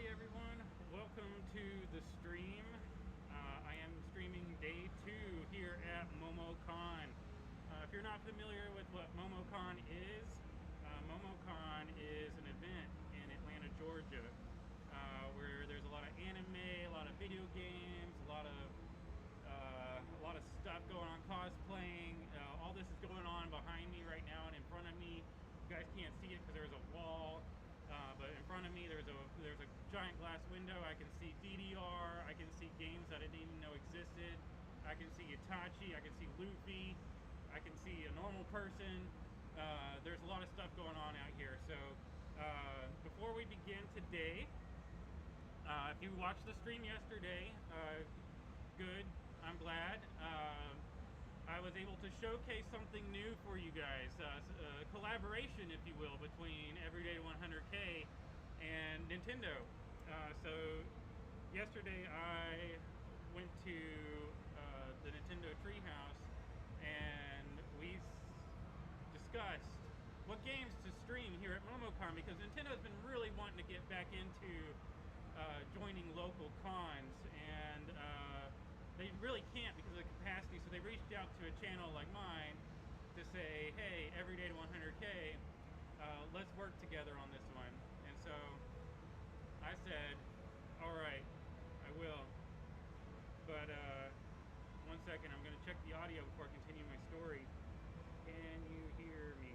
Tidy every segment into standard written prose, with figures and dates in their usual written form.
everyone, welcome to the stream. I am streaming day 2 here at Momocon. If you're not familiar with what Momocon is an event in Atlanta, Georgia, where there's a lot of anime, a lot of video games, a lot of stuff going on, cosplaying. All this is going on behind me right now and in front of me. You guys can't see it because there's a wall. But in front of me there's a giant glass window. I can see DDR, I can see games that I didn't even know existed. I can see Itachi, I can see Luffy, I can see a normal person. There's a lot of stuff going on out here. So before we begin today, if you watched the stream yesterday, good, I'm glad. I was able to showcase something new for you guys, a collaboration, if you will, between Everyday 100K and Nintendo. So yesterday I went to the Nintendo Treehouse and we discussed what games to stream here at Momocon, because Nintendo's been really wanting to get back into joining local cons, and they really can't because of the capacity, so they reached out to a channel like mine to say, hey, Everyday to 100K, let's work together on this one. And so I said, all right, I will. But one second, I'm going to check the audio before I continue my story. Can you hear me?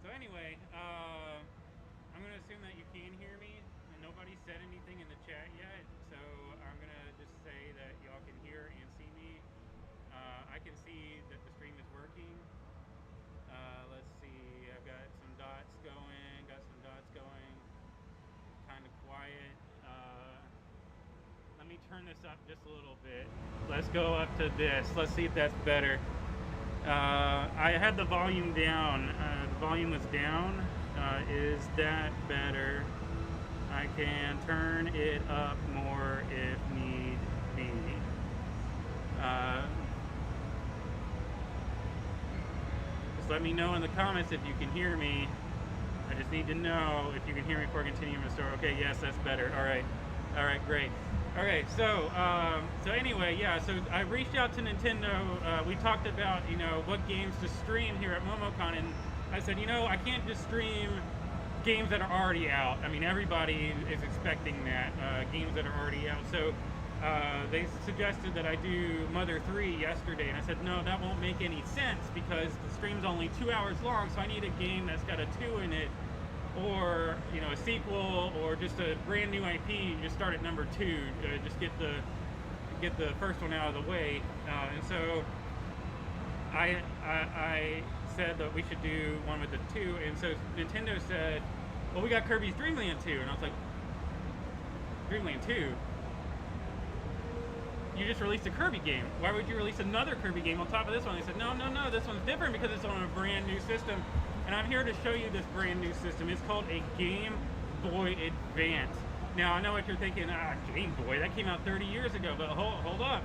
So anyway, I'm going to assume that you can hear me. Nobody said anything in the chat yet, so I'm gonna just say that y'all can hear and see me. I can see that the stream is working. Let's see, I've got some dots going, kind of quiet. Let me turn this up just a little bit. Let's go up to this. Let's see if that's better. I had the volume down. The volume was down. Is that better? I can turn it up more if need be. Just let me know in the comments if you can hear me. I just need to know if you can hear me before I continue my story. Okay, yes, that's better. All right, great. Okay, so anyway, yeah. So I reached out to Nintendo. We talked about what games to stream here at Momocon, and I said, I can't just stream games that are already out. I mean, everybody is expecting that, games that are already out. So they suggested that I do Mother 3 yesterday, and I said, no, that won't make any sense because the stream's only 2 hours long, so I need a game that's got a 2 in it, or a sequel, or just a brand new IP. Just start at number 2, just get the first one out of the way. And so I said that we should do one with the 2, and so Nintendo said, well, we got Kirby's Dream Land 2, and I was like, Dream Land 2? You just released a Kirby game. Why would you release another Kirby game on top of this one? They said, no, this one's different because it's on a brand new system, and I'm here to show you this brand new system. It's called a Game Boy Advance. Now, I know what you're thinking, Game Boy, that came out 30 years ago, but hold up.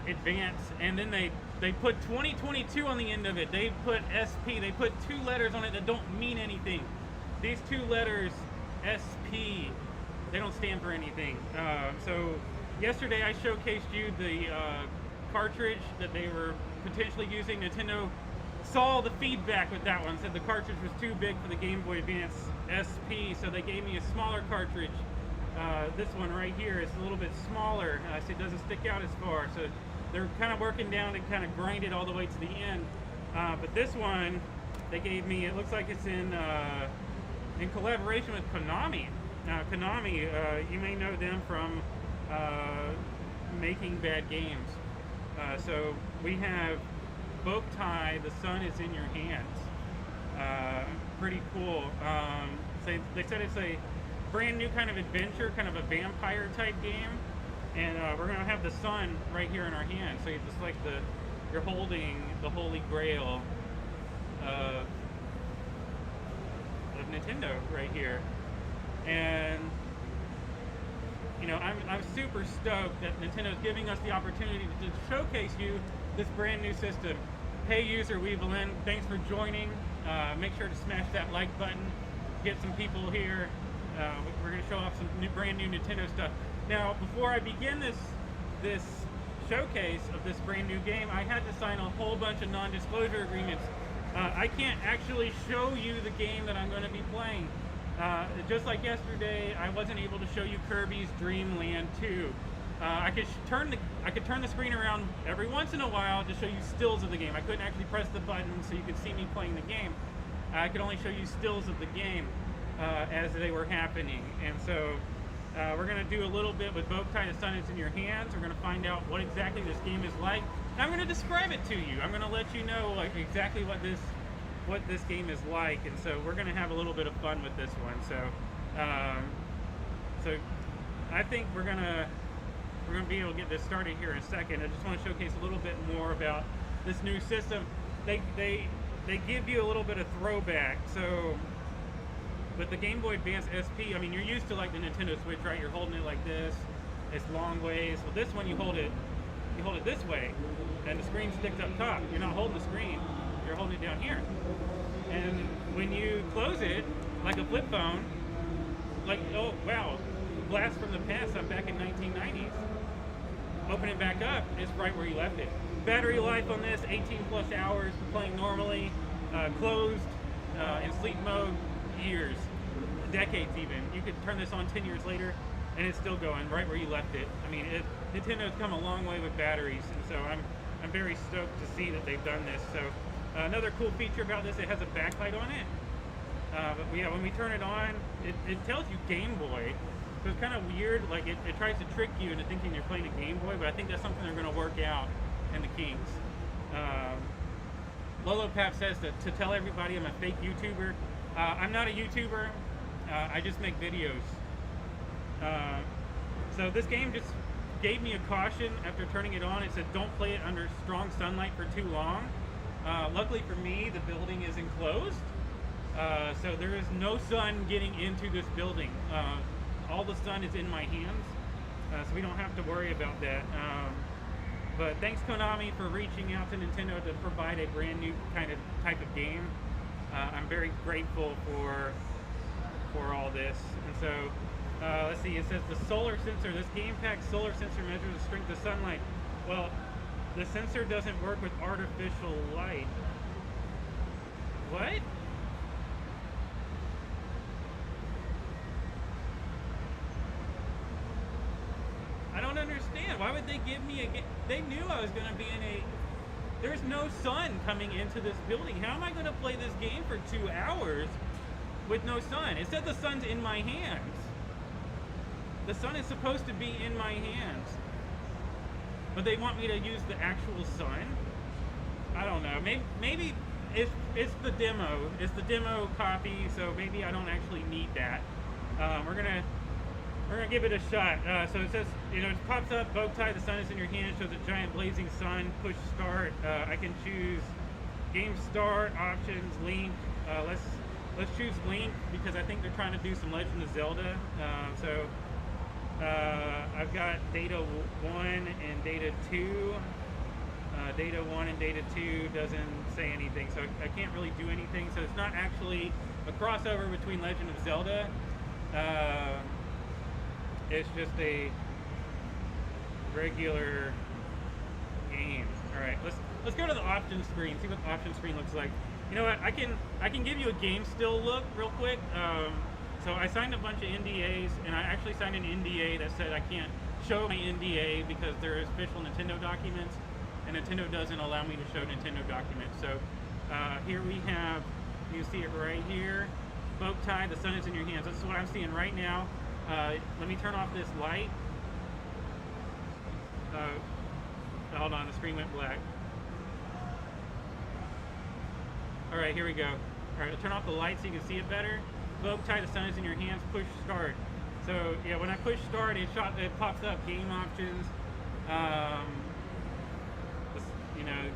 Advance, and then they put 2022 on the end of it. They put SP. They put 2 letters on it that don't mean anything. These 2 letters, SP, they don't stand for anything. So yesterday I showcased you the cartridge that they were potentially using. Nintendo saw the feedback with that one, said the cartridge was too big for the Game Boy Advance SP, so they gave me a smaller cartridge. This one right here is a little bit smaller, so it doesn't stick out as far. So they're kind of working down to kind of grind it all the way to the end. But this one, they gave me, it looks like it's in collaboration with Konami. Now, Konami, you may know them from making bad games. So we have Boktai, The Sun is in Your Hands. Pretty cool. They said it's a brand new kind of adventure, kind of a vampire type game, and we're gonna have the sun right here in our hand, so it's like you're holding the holy grail of Nintendo right here. And I'm super stoked that Nintendo's giving us the opportunity to showcase you this brand new system. Hey user Weevelin, thanks for joining. Make sure to smash that like button. Get some people here. We're going to show off some brand new Nintendo stuff. Now, before I begin this showcase of this brand new game, I had to sign a whole bunch of non-disclosure agreements. I can't actually show you the game that I'm going to be playing. Just like yesterday, I wasn't able to show you Kirby's Dream Land 2. I could turn the screen around every once in a while to show you stills of the game. I couldn't actually press the button so you could see me playing the game. I could only show you stills of the game as they were happening. And so we're going to do a little bit with Bowtie, The Sun Is in Your Hands. We're going to find out what exactly this game is like. And I'm going to describe it to you. I'm going to let you know like exactly what this game is like. And so we're going to have a little bit of fun with this one. So I think we're going to be able to get this started here in a second. I just want to showcase a little bit more about this new system. They give you a little bit of throwback. So with the Gameboy Advance Sp, I mean, you're used to like the Nintendo Switch, right? You're holding it like this. It's long ways. Well, this one you hold it this way, and the screen sticks up top. You're not holding the screen. You're holding it down here. And when you close it, like a flip phone, like, oh wow, blast from the past, I'm back in 1990s. Open it back up, it's right where you left it. Battery life on this, 18 plus hours for playing normally. Closed, in sleep mode, years, decades even. You could turn this on 10 years later and it's still going right where you left it. I mean, Nintendo's come a long way with batteries, and so I'm very stoked to see that they've done this. So another cool feature about this, it has a backlight on it. But yeah, when we turn it on, it tells you Game Boy. So it's kind of weird, like it tries to trick you into thinking you're playing a Game Boy, but I think that's something they're going to work out in the kinks. Lolopap says that to tell everybody I'm a fake YouTuber. I'm not a YouTuber, I just make videos. So this game just gave me a caution after turning it on. It said don't play it under strong sunlight for too long. Luckily for me, the building is enclosed, so there is no sun getting into this building. All the sun is in my hands, so we don't have to worry about that. But thanks Konami for reaching out to Nintendo to provide a brand new type of game. I'm very grateful for all this. And so let's see, it says the solar sensor. This game pack's solar sensor measures the strength of sunlight. Well, the sensor doesn't work with artificial light. What? I don't understand. Why would they give me a game? They knew I was going to be in a... There's no sun coming into this building. How am I going to play this game for 2 hours with no sun? It said the sun's in my hands. The sun is supposed to be in my hands. But they want me to use the actual sun? I don't know. Maybe it's the demo. It's the demo copy, so maybe I don't actually need that. We're gonna give it a shot. So it says, it pops up, Bowtie, The Sun Is in Your Hand, shows a giant blazing sun, push start. I can choose game start, options, Link. Let's choose Link because I think they're trying to do some Legend of Zelda. I've got Data 1 and Data 2. Data 1 and Data 2 doesn't say anything, so I can't really do anything. So it's not actually a crossover between Legend of Zelda. It's just a regular game. All right, let's go to the options screen. See what the options screen looks like. You know what? I can give you a game still look real quick. So I signed a bunch of NDAs, and I actually signed an NDA that said I can't show my NDA because they're official Nintendo documents, and Nintendo doesn't allow me to show Nintendo documents. So here we have, you see it right here, Bowtie, The Sun Is in Your Hands. This is what I'm seeing right now. Let me turn off this light. Hold on, the screen went black. All right, here we go. All right, I'll turn off the light so you can see it better. Bowtie, The Sun Is in Your Hands, push start. So yeah, when I push start, it pops up game options,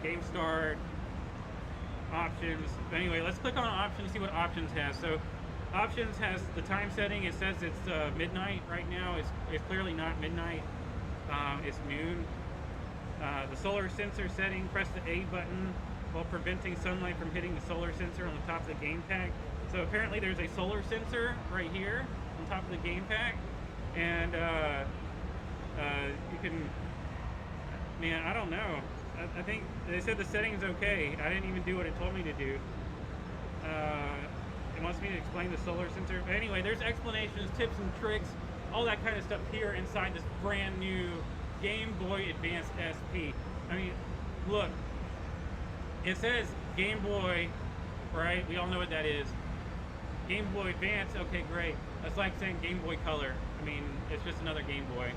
game start, options. But anyway, let's click on options, see what options has. So options has the time setting. It says it's midnight right now. It's clearly not midnight. It's noon. The solar sensor setting, press the A button while preventing sunlight from hitting the solar sensor on the top of the game pack. So apparently there's a solar sensor right here on top of the game pack, and you can, man, I don't know. I think they said the setting's okay. I didn't even do what it told me to do. It wants me to explain the solar sensor. But anyway, there's explanations, tips and tricks, all that kind of stuff here inside this brand new Game Boy Advance Sp. I mean, look, it says Game Boy, right? We all know what that is. Game Boy Advance, okay, great. That's like saying Game Boy Color. I mean, it's just another Game Boy.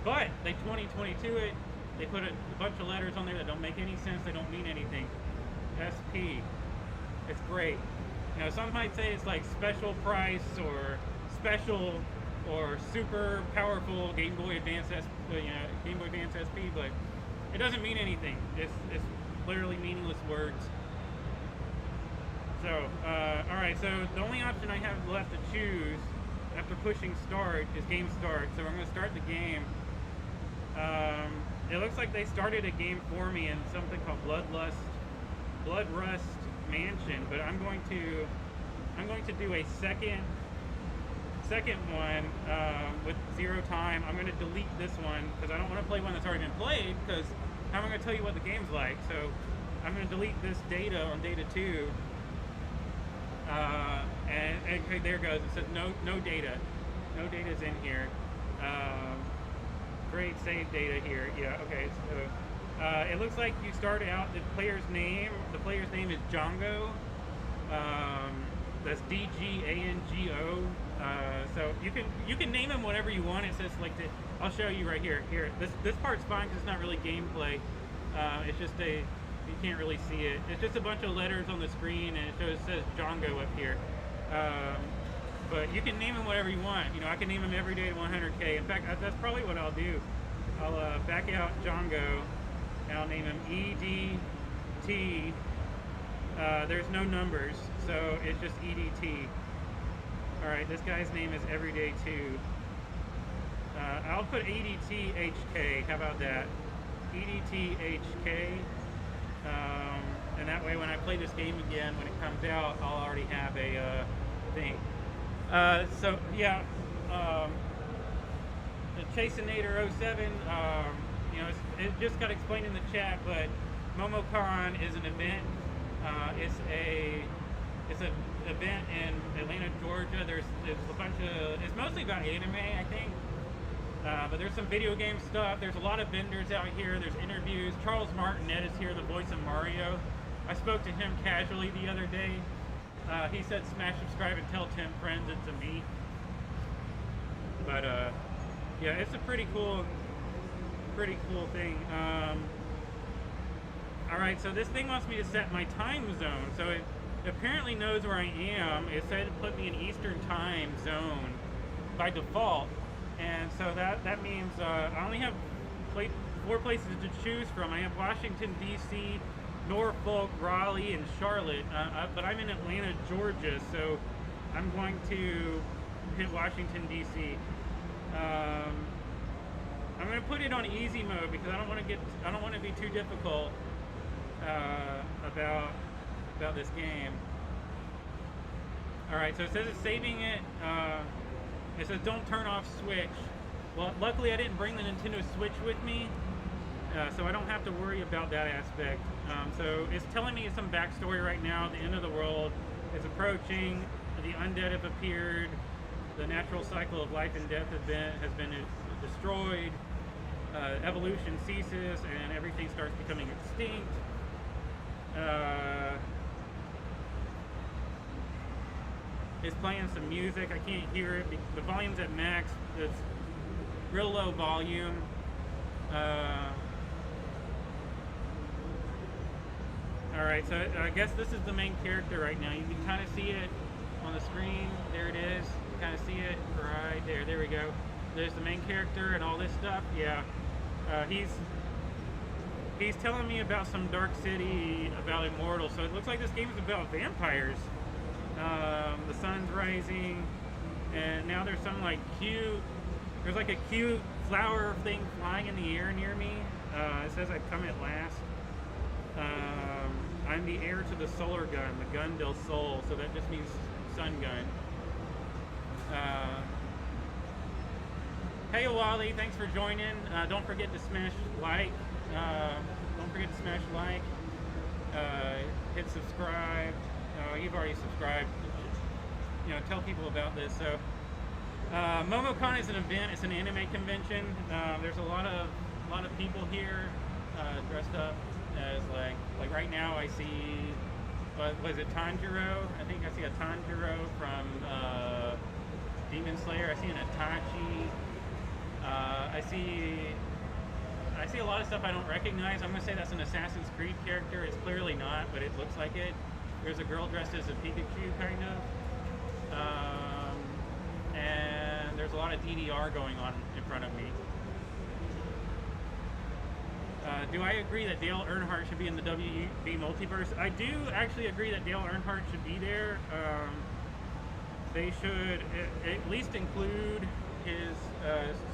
But they 2022 it. They put a bunch of letters on there that don't make any sense. They don't mean anything. SP. It's great. You know, some might say it's like special price or special or super powerful Game Boy Advance Game Boy Advance Sp, but it doesn't mean anything. It's literally meaningless words. So, alright, so the only option I have left to choose after pushing start is game start. So I'm going to start the game. It looks like they started a game for me in something called Bloodrust Mansion, but I'm going to do a second one with 0 time. I'm going to delete this one because I don't want to play one that's already been played, because how am I going to tell you what the game's like? So I'm going to delete this data on data 2. And okay, there it goes. It says no data. No data's in here. Great, save data here. Yeah, okay. So it looks like you start out the player's name. The player's name is Django. That's DGANGO. So you can name him whatever you want. It says like I'll show you right here. Here, this part's fine because it's not really gameplay. It's just you can't really see it. It's just a bunch of letters on the screen, and it says Django up here. But you can name him whatever you want. You know, I can name him Everyday 100K. In fact, that's probably what I'll do. I'll back out Django, and I'll name him EDT. There's no numbers, so it's just EDT. Alright, this guy's name is Everyday 2. I'll put EDTHK. How about that? EDTHK. And that way when I play this game again, when it comes out, I'll already have a thing. So yeah, the Chaseinator 07, you know, it just got explained in the chat, but Momocon is an event. It's an event in Atlanta, Georgia. There's a bunch of, it's mostly about anime, I think. But there's some video game stuff. There's a lot of vendors out here. There's interviews. Charles Martinet is here, the voice of Mario. I spoke to him casually the other day. He said smash subscribe and tell 10 friends it's a me. But yeah, it's a pretty cool thing. Alright, so this thing wants me to set my time zone. So it apparently knows where I am. It said to put me in Eastern time zone by default. And so that means I only have 4 places to choose from. I have Washington, D.C., Norfolk, Raleigh, and Charlotte. But I'm in Atlanta, Georgia, so I'm going to hit Washington, D.C. I'm going to put it on easy mode because I don't want to be too difficult about this game. All right, so it says it's saving it. It says don't turn off Switch. Well, luckily I didn't bring the Nintendo Switch with me, so I don't have to worry about that aspect. So it's telling me some backstory right now. The end of the world is approaching. The undead have appeared. The natural cycle of life and death has been destroyed. Evolution ceases, and everything starts becoming extinct. It's playing some music. I can't hear it. The volume's at max. It's real low volume. Alright, so I guess this is the main character right now. You can kind of see it on the screen. There it is. You kind of see it right there. There we go. There's the main character and all this stuff. Yeah. He's telling me about some dark city, about immortals. So it looks like this game is about vampires. The sun's rising, and now there's some like there's like a cute flower thing flying in the air near me. It says I've come at last. I'm the heir to the solar gun, the gun del sol, so that just means sun gun. Hey Wally, thanks for joining. Don't forget to smash like. Don't forget to smash like. Hit subscribe. You've already subscribed. You know, tell people about this. So, Momocon is an event. It's an anime convention. There's a lot of people here dressed up as like right now. I see. Was it Tanjiro? I think I see a Tanjiro from Demon Slayer. I see an Itachi. I see a lot of stuff I don't recognize. I'm gonna say that's an Assassin's Creed character. It's clearly not, but it looks like it. There's a girl dressed as a Pikachu, kind of. And there's a lot of DDR going on in front of me. Do I agree that Dale Earnhardt should be in the WB multiverse? I do actually agree that Dale Earnhardt should be there. They should at least include his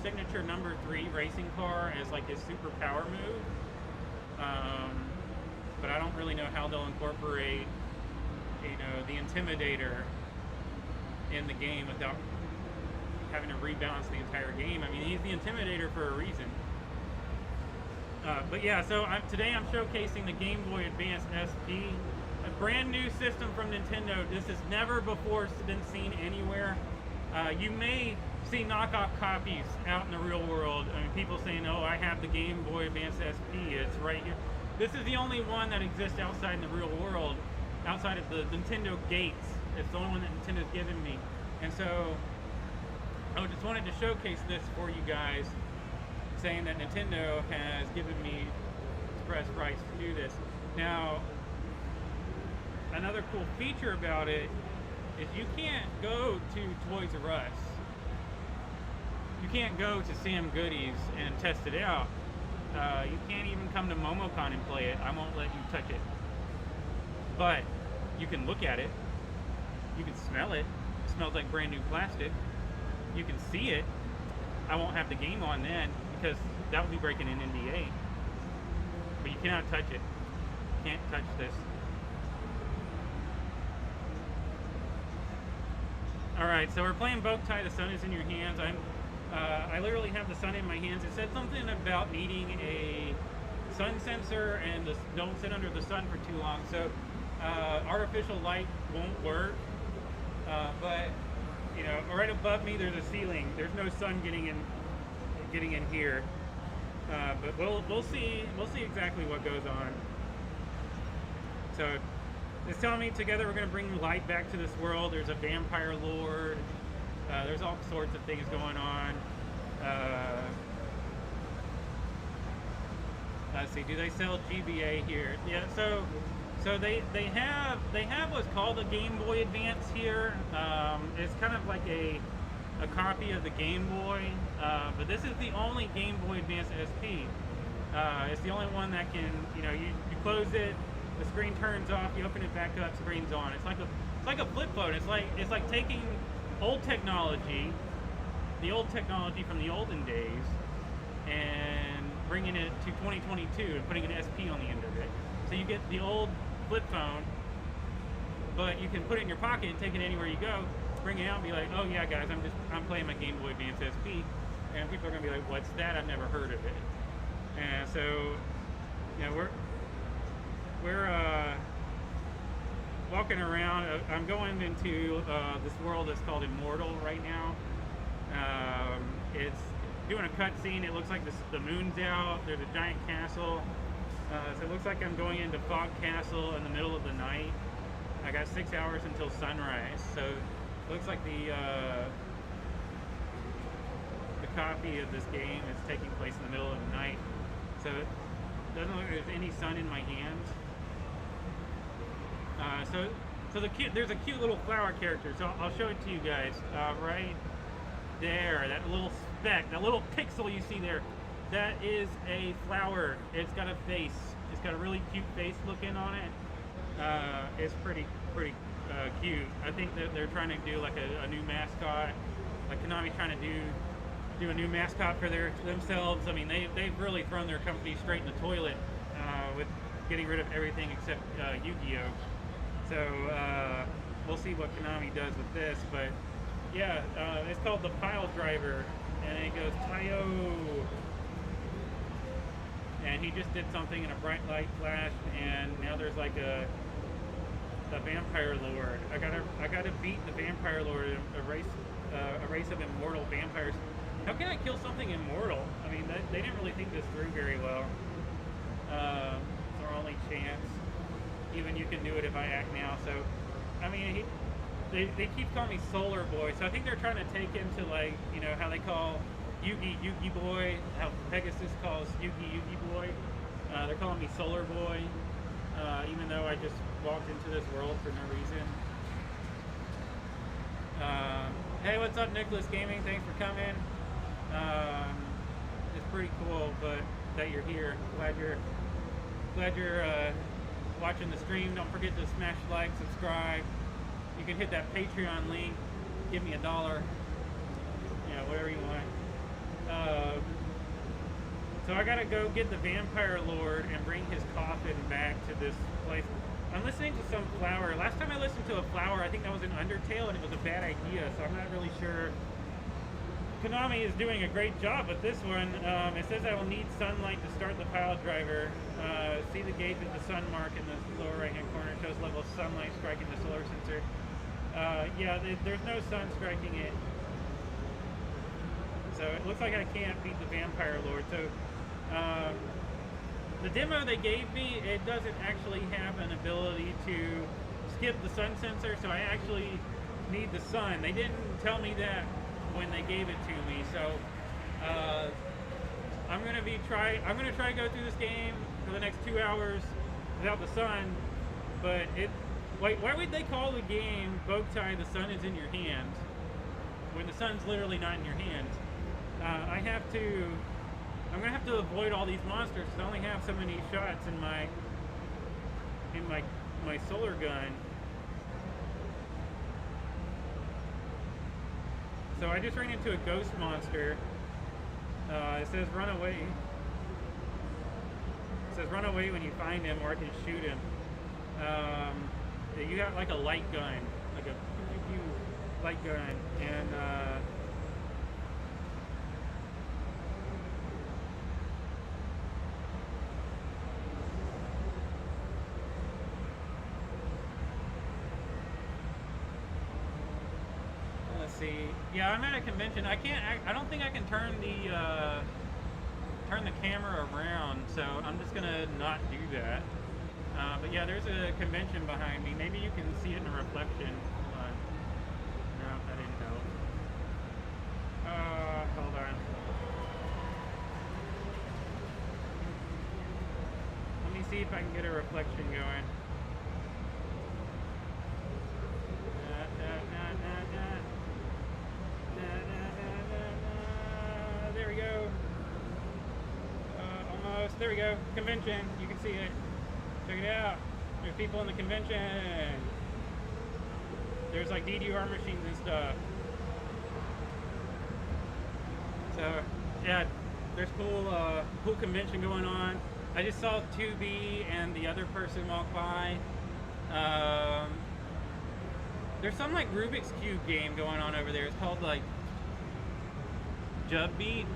signature number 3 racing car as like his super power move. But I don't really know how they'll incorporate, you know, the Intimidator in the game without having to rebalance the entire game. I mean, he's the Intimidator for a reason. But yeah, so today I'm showcasing the Gameboy Advance Sp, a brand new system from Nintendo. This has never before been seen anywhere. You may see knockoff copies out in the real world. I mean, people saying, "Oh, I have the Gameboy Advance Sp. It's right here." This is the only one that exists outside in the real world, outside of the Nintendo gates. It's the only one that Nintendo's given me, and so I just wanted to showcase this for you guys, saying that Nintendo has given me express rights to do this. Now, another cool feature about it is you can't go to Toys R Us. You can't go to Sam Goodies and test it out. You can't even come to Momocon and play it. I won't let you touch it. But you can look at it. You can smell it. It smells like brand new plastic. You can see it. I won't have the game on then, because that would be breaking an NDA. But you cannot touch it. You can't touch this. Alright, so we're playing Bowtie, the sun is in your hands. I literally have the sun in my hands. It said something about needing a sun sensor and don't sit under the sun for too long. So artificial light won't work. But you know, right above me there's a ceiling. There's no sun getting in here. But we'll see exactly what goes on. So it's telling me together we're going to bring light back to this world. There's a vampire lord. There's all sorts of things going on. Let's see. Do they sell GBA here? Yeah. So they have what's called a Game Boy Advance here. It's kind of like a copy of the Game Boy, but this is the only Game Boy Advance Sp. It's the only one that can, you know, you close it, the screen turns off, you open it back up, screen's on. It's like a flip phone. It's like taking old technology, the old technology from the olden days, and bringing it to 2022 and putting an SP on the end of it. So you get the old flip phone, but you can put it in your pocket and take it anywhere you go, bring it out and be like, "Oh yeah guys, I'm playing my Game Boy Advance Sp," and people are gonna be like, "What's that? I've never heard of it." And so, you know, we're walking around. I'm going into this world that's called Immortal right now. It's doing a cutscene. It looks like the moon's out. There's a giant castle. So it looks like I'm going into Fog Castle in the middle of the night. I got 6 hours until sunrise. So it looks like the copy of this game is taking place in the middle of the night. So it doesn't look like there's any sun in my hands. So there's a cute little flower character. So I'll show it to you guys. Right there, that little speck, that little pixel you see there, that is a flower. It's got a face. It's got a really cute face looking on it. It's pretty cute. I think that they're trying to do like a new mascot. Like Konami's trying to do a new mascot for themselves. I mean, they've really thrown their company straight in the toilet getting rid of everything except Yu-Gi-Oh. So we'll see what Konami does with this, but yeah, it's called the Pile Driver, and it goes Tayo, and he just did something in a bright light flash, and now there's like a Vampire Lord. I gotta beat the Vampire Lord, a race of immortal vampires. How can I kill something immortal? I mean, they didn't really think this through very well. It's our only chance. Even you can do it if I act now. So, I mean, they keep calling me Solar Boy. So I think they're trying to take him to, like, you know, how they call Yugi Boy, how Pegasus calls Yugi Boy. They're calling me Solar Boy, even though I just walked into this world for no reason. Hey, what's up, Nicholas Gaming? Thanks for coming. It's pretty cool, but that you're here. Glad you're watching the stream. Don't forget to smash like, subscribe. You can hit that Patreon link. Give me $1. Yeah, whatever you want. So I gotta go get the Vampire Lord and bring his coffin back to this place. I'm listening to some flower. Last time I listened to a flower, I think that was in Undertale, and it was a bad idea, so I'm not really sure. Konami is doing a great job with this one. It says I will need sunlight to start the pile driver. See the gauge with the sun mark in the lower right hand corner. It shows level of sunlight striking the solar sensor. Yeah, there's no sun striking it. So it looks like I can't beat the Vampire Lord. So the demo they gave me, it doesn't actually have an ability to skip the sun sensor, so I actually need the sun. They didn't tell me that when they gave it to me, so I'm gonna try to go through this game for the next 2 hours without the sun. But why would they call the game Bowtie the sun is in your hand when the sun's literally not in your hand? I'm gonna have to avoid all these monsters because I only have so many shots in my solar gun. So I just ran into a ghost monster. It says run away. It says run away when you find him, or I can shoot him. You got like a light gun, like a light gun, and see. Yeah, I'm at a convention. I don't think I can turn the camera around, so I'm just gonna not do that. But yeah, there's a convention behind me. Maybe you can see it in a reflection. Hold on. No, that didn't help. Hold on. Let me see if I can get a reflection going. There we go. Almost. There we go. Convention. You can see it. Check it out. There's people in the convention. There's like DDR machines and stuff. So yeah, there's cool convention going on. I just saw 2B and the other person walk by. There's some like Rubik's Cube game going on over there. It's called like Jub Beat.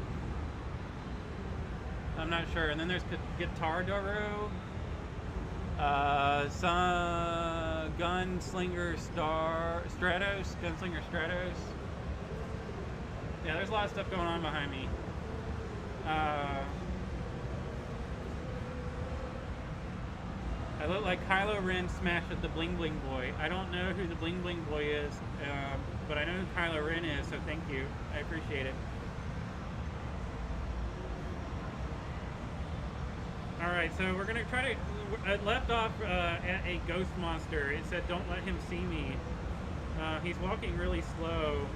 I'm not sure. And then there's Guitar Doro. Gunslinger Stratos. Yeah, there's a lot of stuff going on behind me. I look like Kylo Ren smashed at the Bling Bling Boy. I don't know who the Bling Bling Boy is, but I know who Kylo Ren is, so thank you. I appreciate it. Alright, so we're gonna try to... I left off at a ghost monster. It said, don't let him see me. He's walking really slow.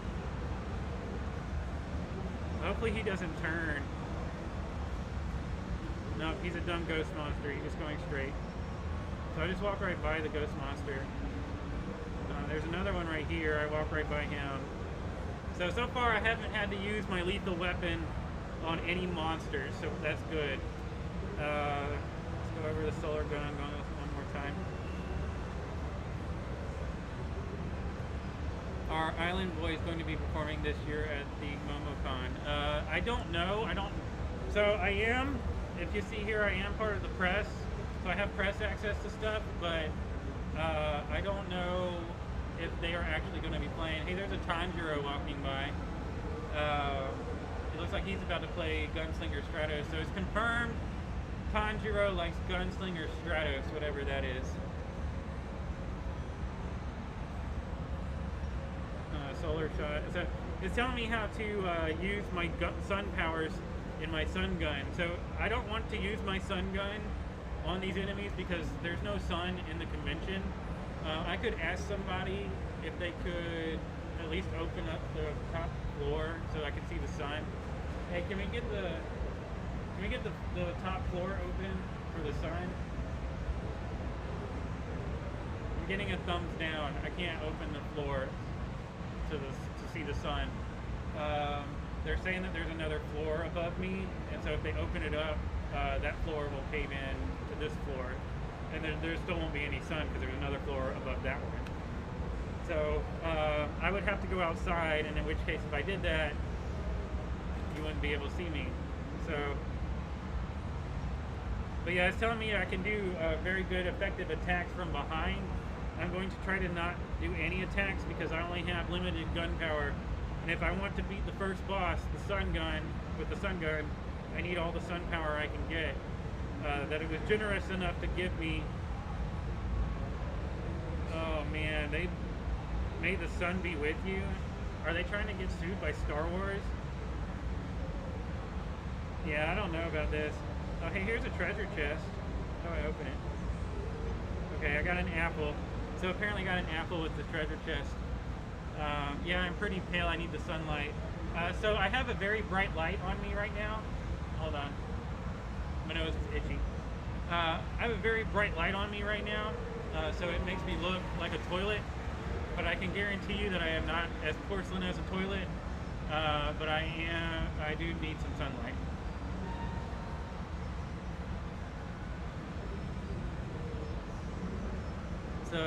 Hopefully he doesn't turn. No, he's a dumb ghost monster. He's just going straight. So I just walk right by the ghost monster. There's another one right here. I walk right by him. So far I haven't had to use my lethal weapon on any monsters, so that's good. go over the solar gun one more time. Our Island Boy is going to be performing this year at the Momocon. I don't know. So I am, if you see here, I am part of the press. So I have press access to stuff, but I don't know if they are actually going to be playing. Hey, there's a Tanjiro walking by. It looks like he's about to play Gunslinger Stratos. So it's confirmed Tanjiro likes Gunslinger Stratos, whatever that is. Solar shot. So it's telling me how to use my sun powers in my sun gun. So I don't want to use my sun gun on these enemies because there's no sun in the convention. I could ask somebody if they could at least open up the top floor so I could see the sun. Hey, can we get the top floor open for the sun? I'm getting a thumbs down. I can't open the floor to see the sun. They're saying that there's another floor above me, and so if they open it up, that floor will cave in to this floor, and there still won't be any sun because there's another floor above that one. So I would have to go outside, and in which case, if I did that, you wouldn't be able to see me. So, but yeah, it's telling me I can do very good, effective attacks from behind. I'm going to try to not do any attacks because I only have limited gun power. And if I want to beat the first boss, the sun gun, with the sun gun, I need all the sun power I can get. That it was generous enough to give me. Oh man, they made the sun be with you. Are they trying to get sued by Star Wars? Yeah, I don't know about this. Oh, hey, here's a treasure chest. How do I open it? Okay, I got an apple. So apparently I got an apple with the treasure chest. Yeah, I'm pretty pale. I need the sunlight. So I have a very bright light on me right now. Hold on. My nose is itchy. I have a very bright light on me right now, so it makes me look like a toilet. But I can guarantee you that I am not as porcelain as a toilet. But I do need some sunlight. So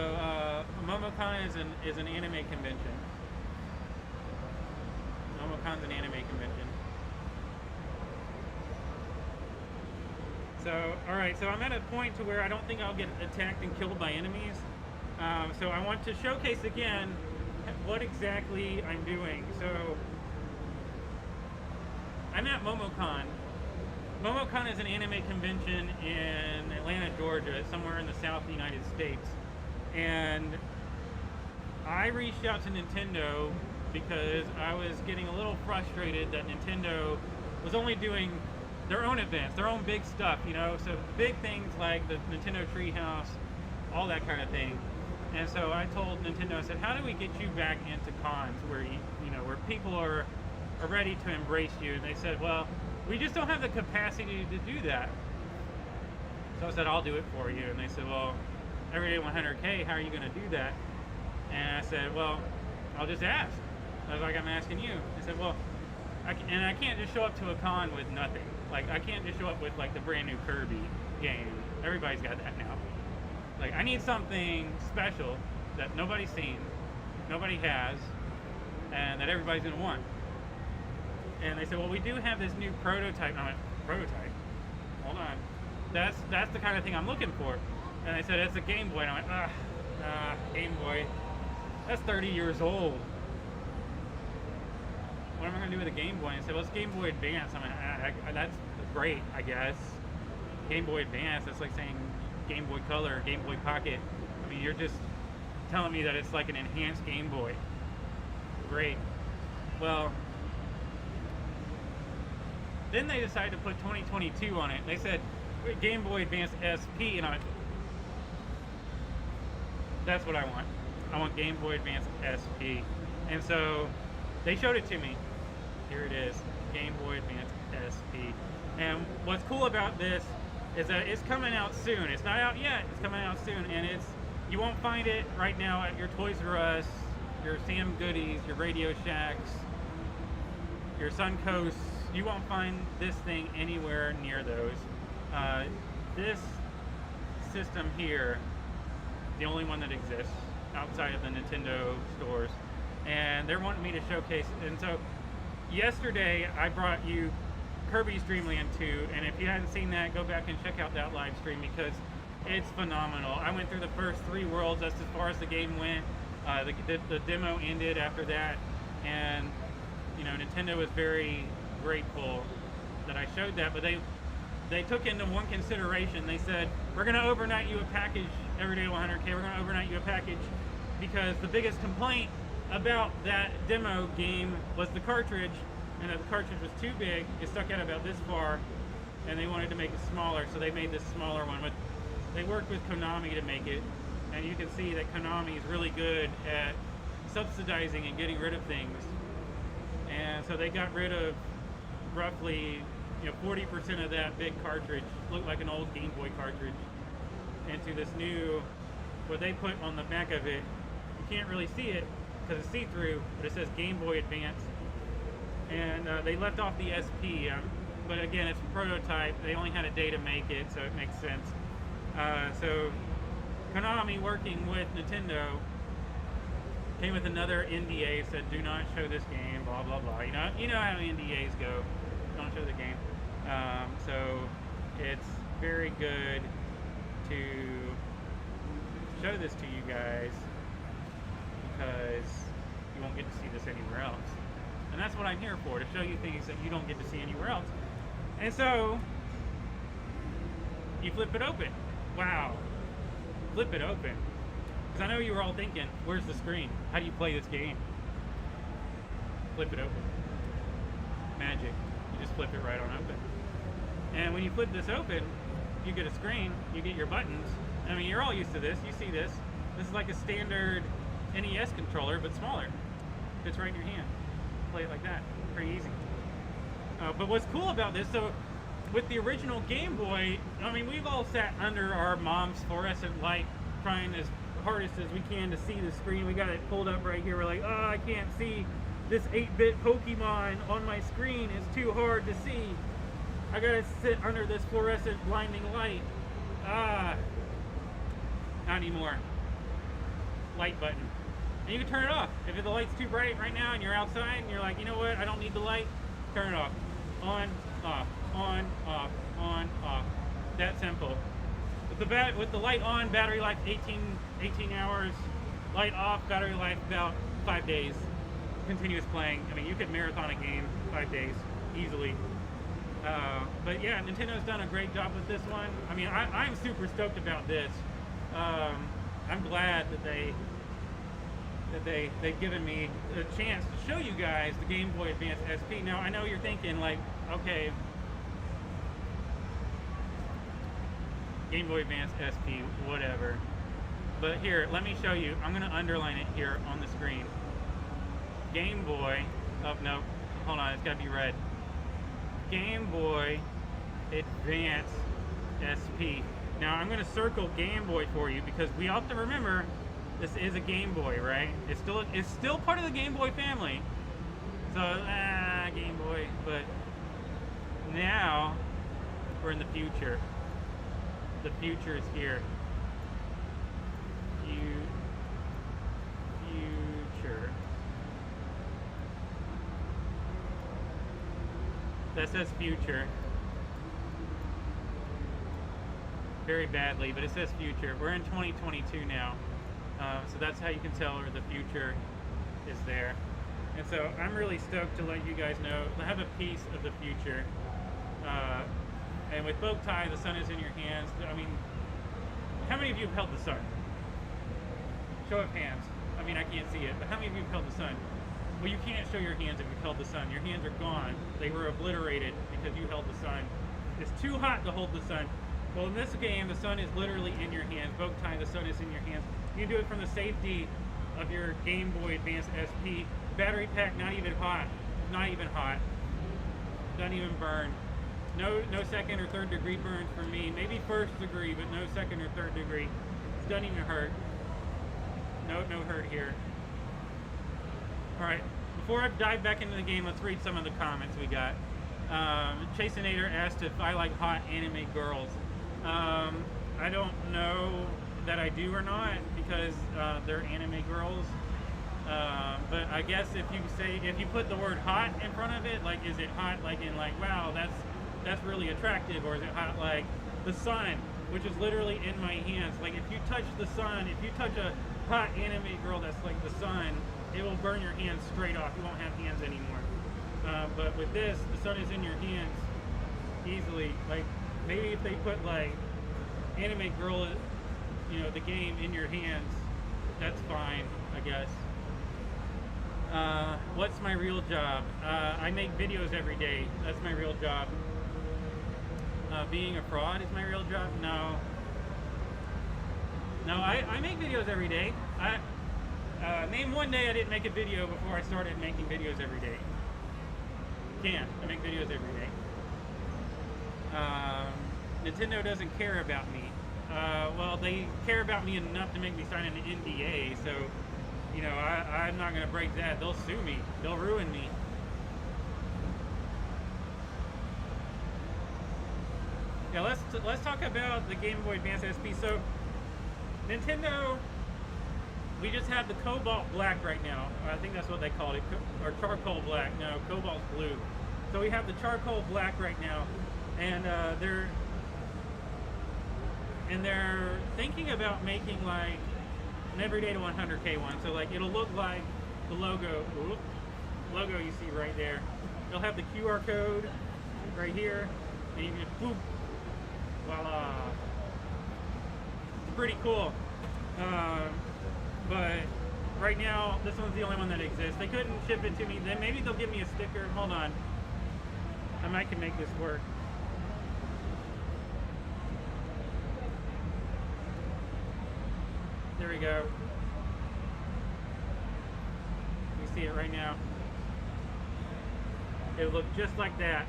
Momocon is an anime convention. Momocon's an anime convention. So, alright, so I'm at a point to where I don't think I'll get attacked and killed by enemies. So I want to showcase again what exactly I'm doing. So, I'm at Momocon. Momocon is an anime convention in Atlanta, Georgia, somewhere in the South United States. And I reached out to Nintendo because I was getting a little frustrated that Nintendo was only doing their own events, their own big stuff, you know, so big things like the Nintendo Treehouse, all that kind of thing. And so I told Nintendo, I said, how do we get you back into cons where where people are ready to embrace you? And they said, well, we just don't have the capacity to do that. So I said, I'll do it for you. And they said, well, everyday 100K, how are you going to do that? And I said, well, I'll just ask. I was like, I'm asking you. I said, well, I can't just show up to a con with nothing. Like, I can't just show up with, like, the brand new Kirby game. Everybody's got that now. Like, I need something special that nobody's seen, nobody has, and that everybody's going to want. And they said, well, we do have this new prototype. And I went, prototype? Hold on. That's the kind of thing I'm looking for. And they said, it's a Game Boy. And I went, Game Boy. That's 30 years old. What am I going to do with a Game Boy? And they said, well, it's Game Boy Advance. I mean, that's great, I guess. Game Boy Advance, that's like saying Game Boy Color, Game Boy Pocket. I mean, you're just telling me that it's like an enhanced Game Boy. Great. Well, then they decided to put 2022 on it. They said, Game Boy Advance SP, and I went, that's what I want. I want Game Boy Advance SP. And so they showed it to me. Here it is, Game Boy Advance SP. And what's cool about this is that it's coming out soon. It's not out yet, it's coming out soon. And you won't find it right now at your Toys R Us, your Sam Goodies, your Radio Shacks, your Suncoast. You won't find this thing anywhere near those. This system here, the only one that exists outside of the Nintendo stores, and they're wanting me to showcase. And so yesterday I brought you Kirby's Dream Land 2, and if you hadn't seen that, go back and check out that live stream because it's phenomenal. I went through the first 3 worlds. That's as far as the game went. The demo ended after that, and you know, Nintendo was very grateful that I showed that, but they took into one consideration. They said, we're going to overnight you a package every day 100K. We're going to overnight you a package because the biggest complaint about that demo game was the cartridge, and that the cartridge was too big. It stuck out about this far, and they wanted to make it smaller, so they made this smaller one. But they worked with Konami to make it, and you can see that Konami is really good at subsidizing and getting rid of things. And so they got rid of roughly 40% of that big cartridge, looked like an old Game Boy cartridge, into this new, what they put on the back of it. You can't really see it because it's see-through, but it says Gameboy Advance. And they left off the SP, but again, it's a prototype. They only had a day to make it, so it makes sense. So Konami, working with Nintendo, came with another NDA, said do not show this game, blah blah blah. You know how NDAs go. Don't show the game. So it's very good to show this to you guys because you won't get to see this anywhere else. And that's what I'm here for, to show you things that you don't get to see anywhere else. And so you flip it open. Wow. Flip it open. Because I know you were all thinking, where's the screen? How do you play this game? Flip it open. Magic. You just flip it right on open. And when you flip this open, you get a screen, you get your buttons. I mean, you're all used to this. You see this. This is like a standard NES controller, but smaller. Fits right in your hand. Play it like that. Pretty easy. But what's cool about this, so with the original Game Boy, I mean, we've all sat under our mom's fluorescent light trying as hardest as we can to see the screen. We got it pulled up right here. We're like, oh, I can't see this 8-bit Pokemon on my screen. It's too hard to see. I gotta sit under this fluorescent blinding light. Not anymore. Light button. And you can turn it off. If the light's too bright right now and you're outside and you're like, you know what, I don't need the light, turn it off. On, off, on, off, on, off. That simple. With the light on, battery life 18 hours. Light off, battery life about 5 days. Continuous playing. I mean, you could marathon a game 5 days easily. But yeah, Nintendo's done a great job with this one. I mean, I'm super stoked about this. I'm glad that they've given me a chance to show you guys the Game Boy Advance SP. Now, I know you're thinking like, okay, Game Boy Advance SP, whatever. But here, let me show you. I'm going to underline it here on the screen. Game Boy, oh no, hold on, it's got to be red. Game Boy Advance SP. Now I'm going to circle Game Boy for you because we have to remember this is a Game Boy, right? It's still part of the Game Boy family. So Game Boy, but now we're in the future. The future is here. Future. That says future. Very badly, but it says future. We're in 2022 now. So that's how you can tell where the future is there. And so I'm really stoked to let you guys know, I have a piece of the future. And with bow tie, the sun is in your hands. I mean, how many of you have held the sun? Show of hands. I mean, I can't see it, but how many of you have held the sun? Well, you can't show your hands if you've held the sun. Your hands are gone. They were obliterated because you held the sun. It's too hot to hold the sun. Well, in this game, the sun is literally in your hands. Bow tie, the sun is in your hands. You can do it from the safety of your Game Boy Advance SP. Battery pack, not even hot. Not even hot. Doesn't even burn. No second or third degree burns for me. Maybe first degree, but no second or third degree. It doesn't even hurt. No hurt here. Alright, before I dive back into the game, let's read some of the comments we got. Chaseinator asked if I like hot anime girls. I don't know that I do or not, because they're anime girls. But I guess if you put the word hot in front of it, like, is it hot like in like, wow, that's really attractive, or is it hot like the sun, which is literally in my hands? Like, if you touch the sun, if you touch a hot anime girl that's like the sun, it will burn your hands straight off. You won't have hands anymore. But with this, the sun is in your hands easily. Like, maybe if they put like anime girl, you know, the game in your hands, that's fine, I guess. What's my real job? I make videos every day. That's my real job. Being a fraud is my real job? No. No, I make videos every day. Name one day I didn't make a video before I started making videos every day. Can't. I make videos every day. Nintendo doesn't care about me. Well, they care about me enough to make me sign an NDA, so, you know, I'm not going to break that. They'll sue me. They'll ruin me. Yeah, let's talk about the Gameboy Advance Sp. So, Nintendo, we just have the Cobalt Black right now. I think that's what they called it, or Charcoal Black. No, Cobalt Blue. So we have the Charcoal Black right now, and they're thinking about making like an everyday to 100K one. So like, it'll look like the logo you see right there. It'll have the QR code right here, and you can just boop, voila. It's pretty cool. But right now, this one's the only one that exists. They couldn't ship it to me. Then maybe they'll give me a sticker. Hold on. I might can make this work. There we go. You see it right now. It looked just like that,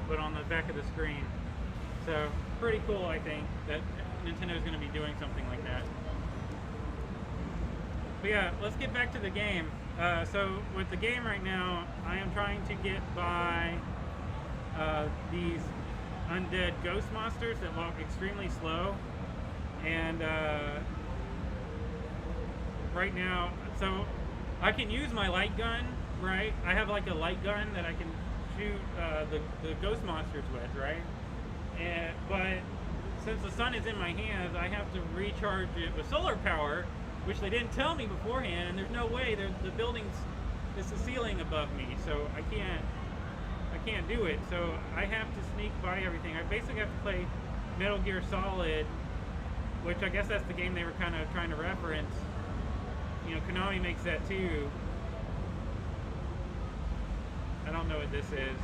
but on the back of the screen. So, pretty cool, I think, that Nintendo's going to be doing something like that. But yeah, let's get back to the game. So, with the game right now, I am trying to get by these undead ghost monsters that walk extremely slow. And right now, so I can use my light gun, right? I have like a light gun that I can shoot the ghost monsters with, right? But since the sun is in my hands, I have to recharge it with solar power, which they didn't tell me beforehand, and there's no way. The building's, it's the ceiling above me, so I can't do it. So I have to sneak by everything. I basically have to play Metal Gear Solid, which I guess that's the game they were kind of trying to reference. You know, Konami makes that too. I don't know what this is.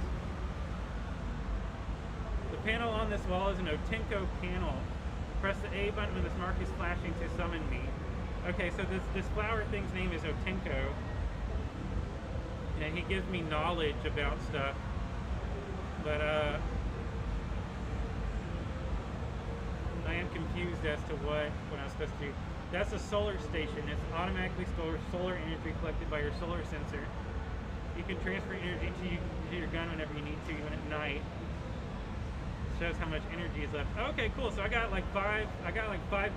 The panel on this wall is an Otenko panel. Press the A button when this mark is flashing to summon me. Okay, so this flower thing's name is Otenko. And he gives me knowledge about stuff. But I am confused as to what I'm supposed to do. That's a solar station. It's automatically stores solar energy collected by your solar sensor. You can transfer energy to your gun whenever you need to, even at night. It shows how much energy is left. Okay, cool. So I got like 5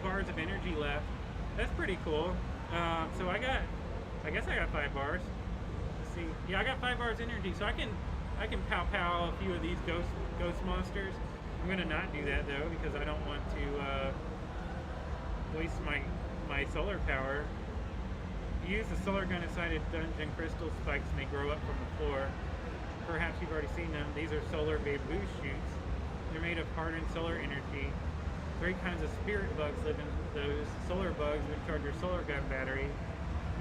bars of energy left. That's pretty cool. So I guess I got 5 bars. Let's see. Yeah, I got 5 bars energy, so I can pow a few of these ghost monsters. I'm gonna not do that though, because I don't want to waste my solar power. Use the solar gun inside a dungeon. Crystal spikes may grow up from the floor. Perhaps you've already seen them. These are solar bamboo shoots. They're made of hardened solar energy. 3 kinds of spirit bugs live in those. Solar bugs, which charge your solar gun battery.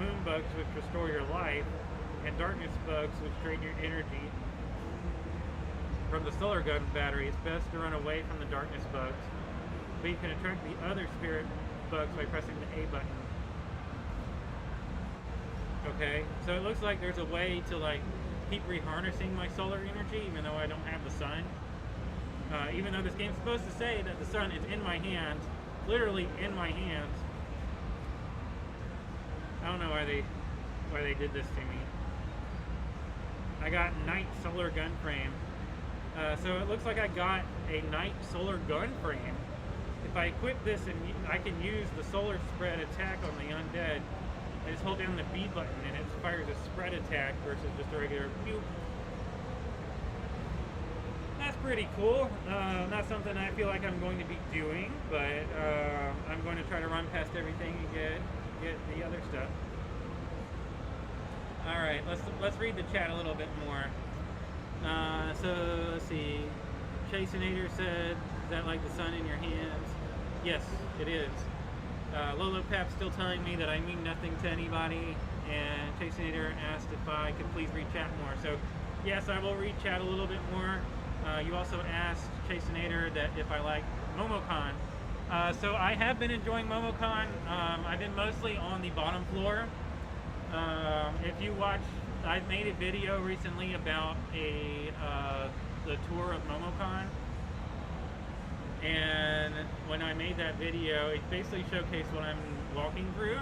Moon bugs, which restore your life. And darkness bugs, which drain your energy from the solar gun battery. It's best to run away from the darkness bugs, but you can attract the other spirit bugs by pressing the A button. Okay, so it looks like there's a way to like keep reharnessing my solar energy even though I don't have the sun. Even though this game's supposed to say that the sun is in my hands, literally in my hands. I don't know why they did this to me. I got night solar gun frame. So it looks like I got a night solar gun frame. if I equip this and I can use the solar spread attack on the undead, I just hold down the B button and it fires a spread attack versus just a regular pew. That's pretty cool. Not something I feel like I'm going to be doing, but I'm going to try to run past everything and get the other stuff. All right, let's read the chat a little bit more. So let's see. Chaseinator said, "Is that like the sun in your hands?" Yes, it is. Lolo Pap's still telling me that I mean nothing to anybody, and Chaseinator asked if I could please read chat more. So yes, I will read chat a little bit more. You also asked Chaseinator that if I like Momocon. So I have been enjoying Momocon. I've been mostly on the bottom floor. If you watch, I made a video recently about the tour of Momocon. And when I made that video, it basically showcased what I'm walking through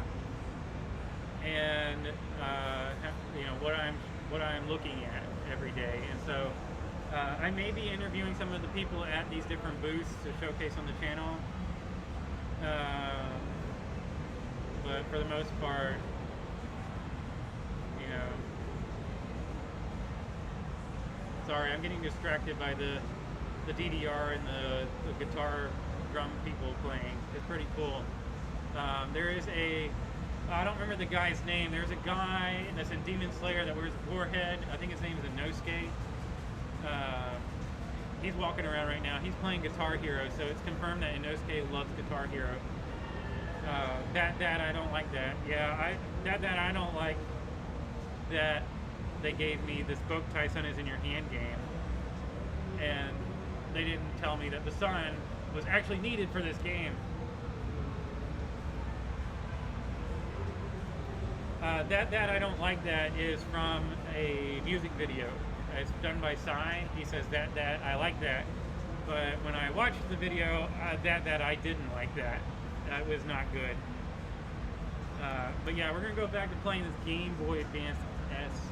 and you know what I'm looking at every day. And so I may be interviewing some of the people at these different booths to showcase on the channel, but for the most part, you know, sorry, I'm getting distracted by the DDR and the guitar drum people playing. It's pretty cool. There is I don't remember the guy's name. There's a guy that's in Demon Slayer that wears a forehead. I think his name is Inosuke. He's walking around right now. He's playing Guitar Hero, so it's confirmed that Inosuke loves Guitar Hero. That I don't like that. Yeah, that I don't like that they gave me this bow tie sun is in your hand game, and they didn't tell me that the sun was actually needed for this game. That I don't like that is from a music video. It's done by Psy. He says that I like that, but when I watched the video, that I didn't like that. That was not good. But yeah, we're gonna go back to playing this Game Boy Advance Sp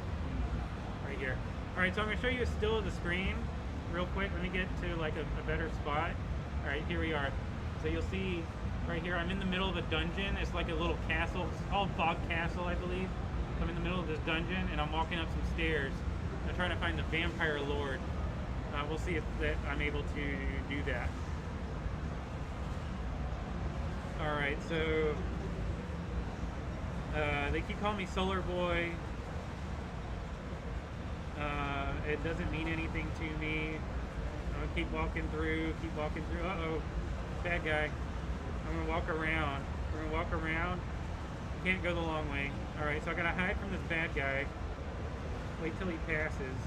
right here. All right, so I'm gonna show you a still of the screen real quick. Let me get to like a better spot. All right, here we are. So you'll see right here, I'm in the middle of a dungeon. It's like a little castle. It's called Fog Castle, I believe. I'm in the middle of this dungeon, and I'm walking up some stairs. I'm trying to find the Vampire Lord. We'll see if I'm able to do that. All right, so they keep calling me Solar Boy. It doesn't mean anything to me. I'm gonna keep walking through. Uh-oh, bad guy. I'm gonna walk around. We're gonna walk around. Can't go the long way. All right, so I gotta hide from this bad guy. Wait till he passes.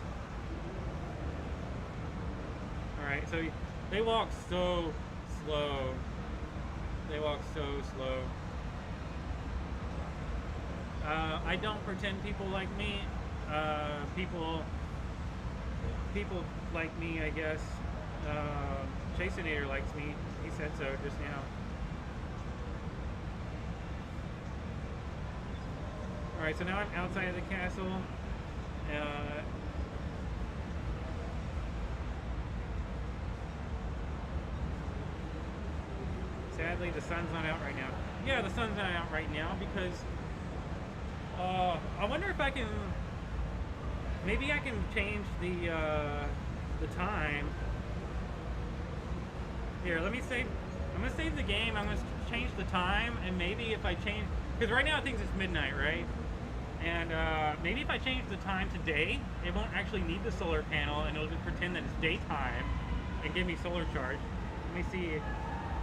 All right, so they walk so slow. They walk so slow. I don't pretend people like me. People like me, I guess. Chaseinator likes me. He said so just now. Alright, so now I'm outside of the castle. Sadly, the sun's not out right now. Yeah, the sun's not out right now because I wonder if I can. Maybe I can change the time. Here, let me save. I'm gonna save the game. I'm gonna change the time, and maybe if I change, because right now it thinks it's midnight, right? And maybe if I change the time to day, it won't actually need the solar panel, and it'll just pretend that it's daytime and give me solar charge. Let me see.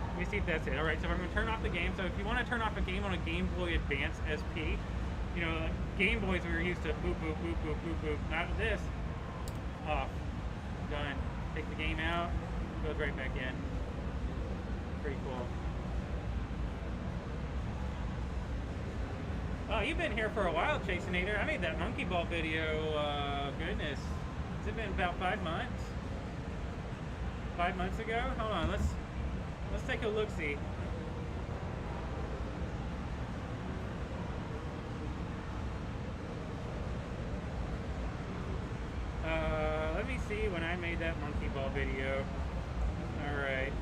Let me see if that's it. All right, so I'm gonna turn off the game. So if you want to turn off a game on a Game Boy Advance Sp, you know, Game Boys we were used to boop, boop, boop, boop, boop, boop. Not this. Off. Done. Take the game out. Goes right back in. Pretty cool. Oh, you've been here for a while, Chaseinator. I made that monkey ball video, goodness. Has it been about 5 months? 5 months ago? Hold on, let's take a look-see. Let me see when I made that monkey ball video. Alright,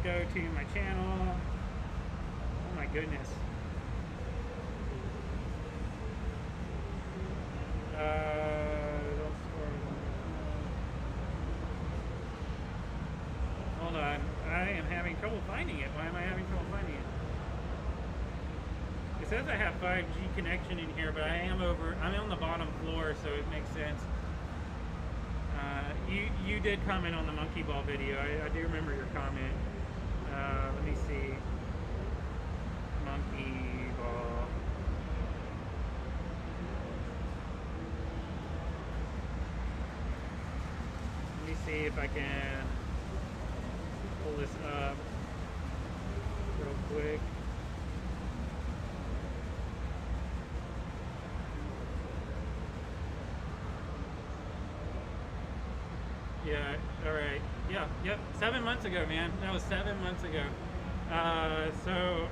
go to my channel. Oh my goodness. Hold on. I am having trouble finding it. Why am I having trouble finding it? It says I have 5G connection in here, but I'm on the bottom floor, so it makes sense. You did comment on the monkey ball video. I do remember your comment. Let me see. Monkey ball. Let me see if I can pull this up real quick. Yeah, alright. Yeah, yep. 7 months ago, man. That was 7 months ago. So,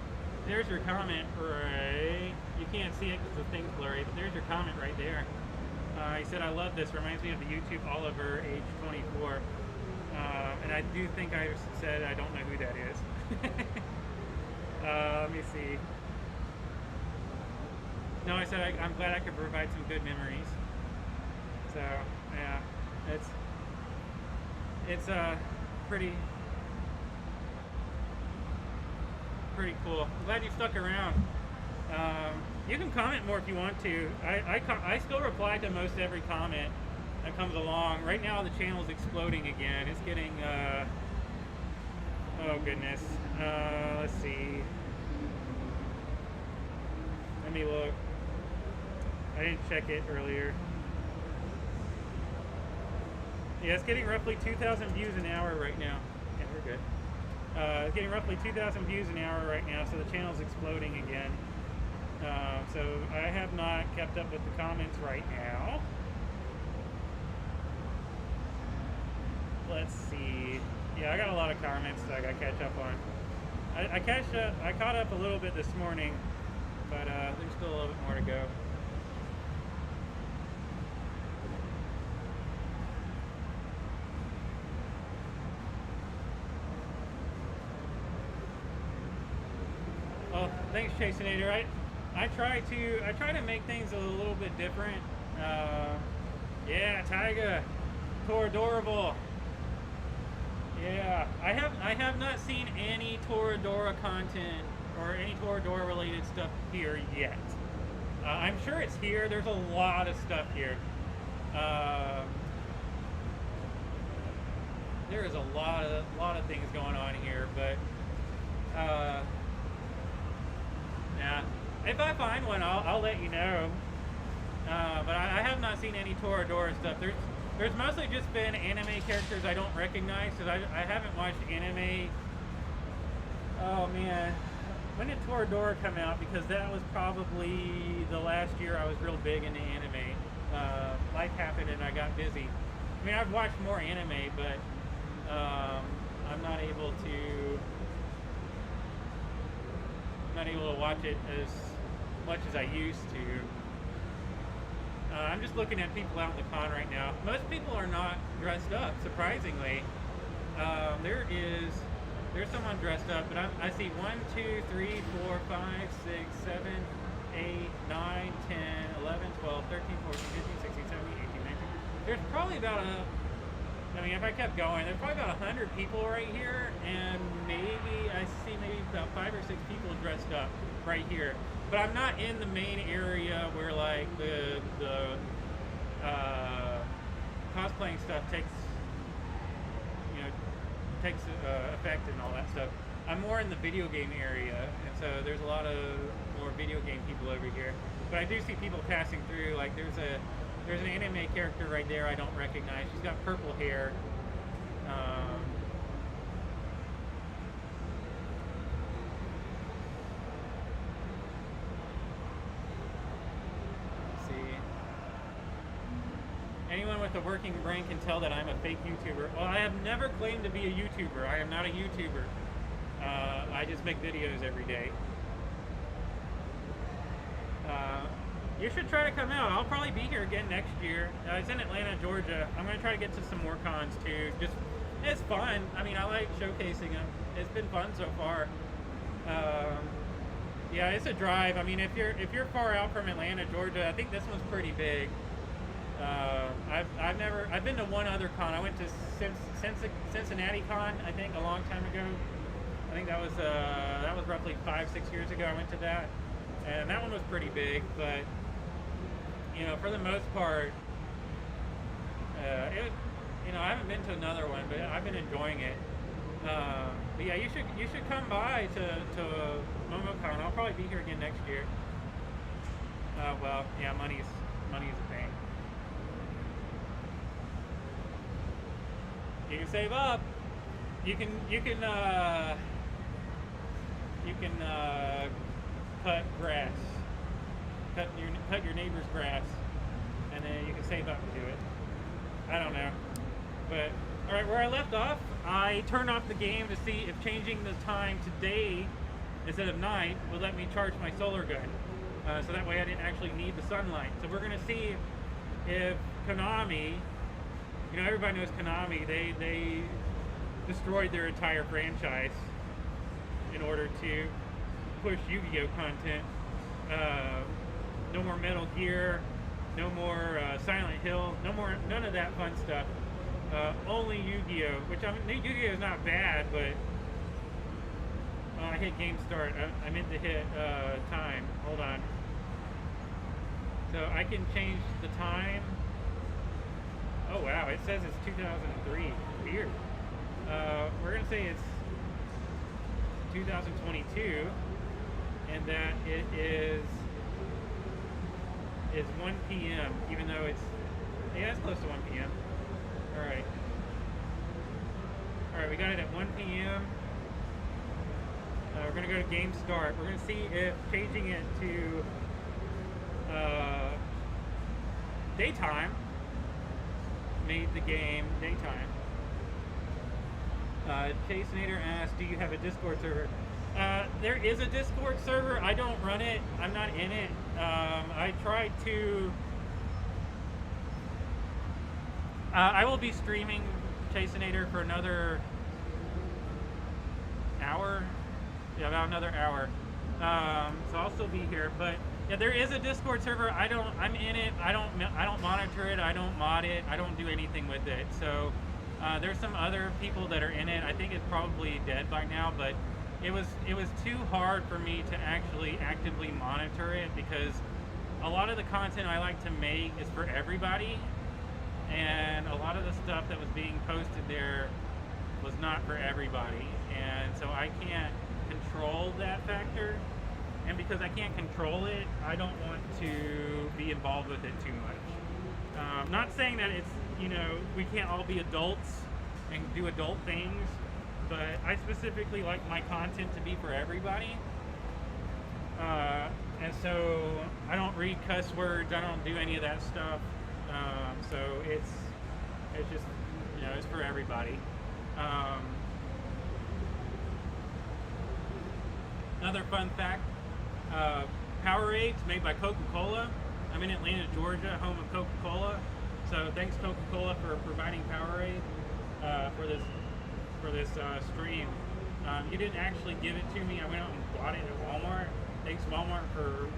there's your comment, right? You can't see it because the thing's blurry, but there's your comment right there. He said, I love this. Reminds me of the YouTube Oliver, age 24. And I do think I said I don't know who that is. Let me see. No, I said I'm glad I could provide some good memories. So, yeah. It's pretty cool. I'm glad you stuck around. You can comment more if you want to. I still reply to most every comment that comes along. Right now the channel's exploding again. It's getting oh goodness. Let's see. Let me look. I didn't check it earlier. Yeah, it's getting roughly 2,000 views an hour right now. Yeah, we're good. It's getting roughly 2,000 views an hour right now, so the channel's exploding again. So I have not kept up with the comments right now. Let's see. Yeah, I got a lot of comments that I got to catch up on. I caught up a little bit this morning, but there's still a little bit more to go. Well, thanks, Chasenator. I try to make things a little bit different. Yeah, Tyga, Toradorable. Yeah, I have not seen any Toradora content or any Toradora related stuff here yet. I'm sure it's here. There's a lot of stuff here. There is a lot of things going on here, but yeah, if I find one, I'll let you know. But I have not seen any Toradora stuff. There's mostly just been anime characters I don't recognize, because I haven't watched anime. Oh man, when did Toradora come out? Because that was probably the last year I was real big into anime. Life happened and I got busy. I mean, I've watched more anime, but I'm not able to watch it as much as I used to. I'm just looking at people out in the con right now. Most people are not dressed up, surprisingly. There's someone dressed up, but I see 1, 2, 3, 4, 5, 6, 7, 8, 9, 10, 11, 12, 13, 14, 15, 16, 17, 18, 19. There's probably about if I kept going, there's probably about 100 people right here, and I see about 5 or 6 people dressed up right here. But I'm not in the main area where like the cosplaying stuff takes effect and all that stuff. I'm more in the video game area, and so there's a lot of more video game people over here. But I do see people passing through. Like there's an anime character right there I don't recognize. She's got purple hair. Anyone with a working brain can tell that I'm a fake YouTuber. Well, I have never claimed to be a YouTuber. I am not a YouTuber. I just make videos every day. You should try to come out. I'll probably be here again next year. It's in Atlanta, Georgia. I'm going to try to get to some more cons too. Just It's fun. I mean, I like showcasing them. It's been fun so far. Yeah, it's a drive. I mean, if you're far out from Atlanta, Georgia, I think this one's pretty big. I've been to one other con. I went to Cincinnati Con, I think, a long time ago. I think that was roughly 5-6 years ago. I went to that, and that one was pretty big. But you know, for the most part, I haven't been to another one, but I've been enjoying it. But yeah, you should come by to Momocon. I'll probably be here again next year. Well, yeah, money's a thing. You can save up. You can cut grass, cut your neighbor's grass, and then you can save up to do it. I don't know, but all right, where I left off, I turned off the game to see if changing the time to day instead of night would let me charge my solar gun, so that way I didn't actually need the sunlight. So we're gonna see if Konami, you know, everybody knows Konami, they destroyed their entire franchise in order to push Yu-Gi-Oh content. No more Metal Gear, no more Silent Hill, none of that fun stuff. Only Yu-Gi-Oh, which I mean, Yu-Gi-Oh is not bad, but I hit game start. I meant to hit time. Hold on. So I can change the time. Oh wow, it says it's 2003. Weird. We're gonna say it's 2022, and that it is 1 p.m. Even though it's close to 1 p.m. All right, we got it at 1 p.m. We're gonna go to game start. We're gonna see if changing it to daytime made the game daytime. Chasenator asked, do you have a Discord server? There is a Discord server. I don't run it. I'm not in it. I tried to... I will be streaming Chasenator for another hour. Yeah, about another hour. So I'll still be here. But yeah, there is a Discord server. I'm in it. I don't monitor it. I don't mod it. I don't do anything with it. So there's some other people that are in it. I think it's probably dead by now, but it was too hard for me to actually actively monitor it, because a lot of the content I like to make is for everybody, and a lot of the stuff that was being posted there was not for everybody, and so I can't control that factor. And because I can't control it, I don't want to be involved with it too much. Not saying that it's, you know, we can't all be adults and do adult things, but I specifically like my content to be for everybody. And so I don't read cuss words, I don't do any of that stuff. So it's just, you know, it's for everybody. Another fun fact, Powerades made by Coca-Cola. I'm in Atlanta, Georgia, home of Coca-Cola. So thanks Coca-Cola for providing Powerade for this stream. You didn't actually give it to me. I went out and bought it at Walmart. Thanks Walmart for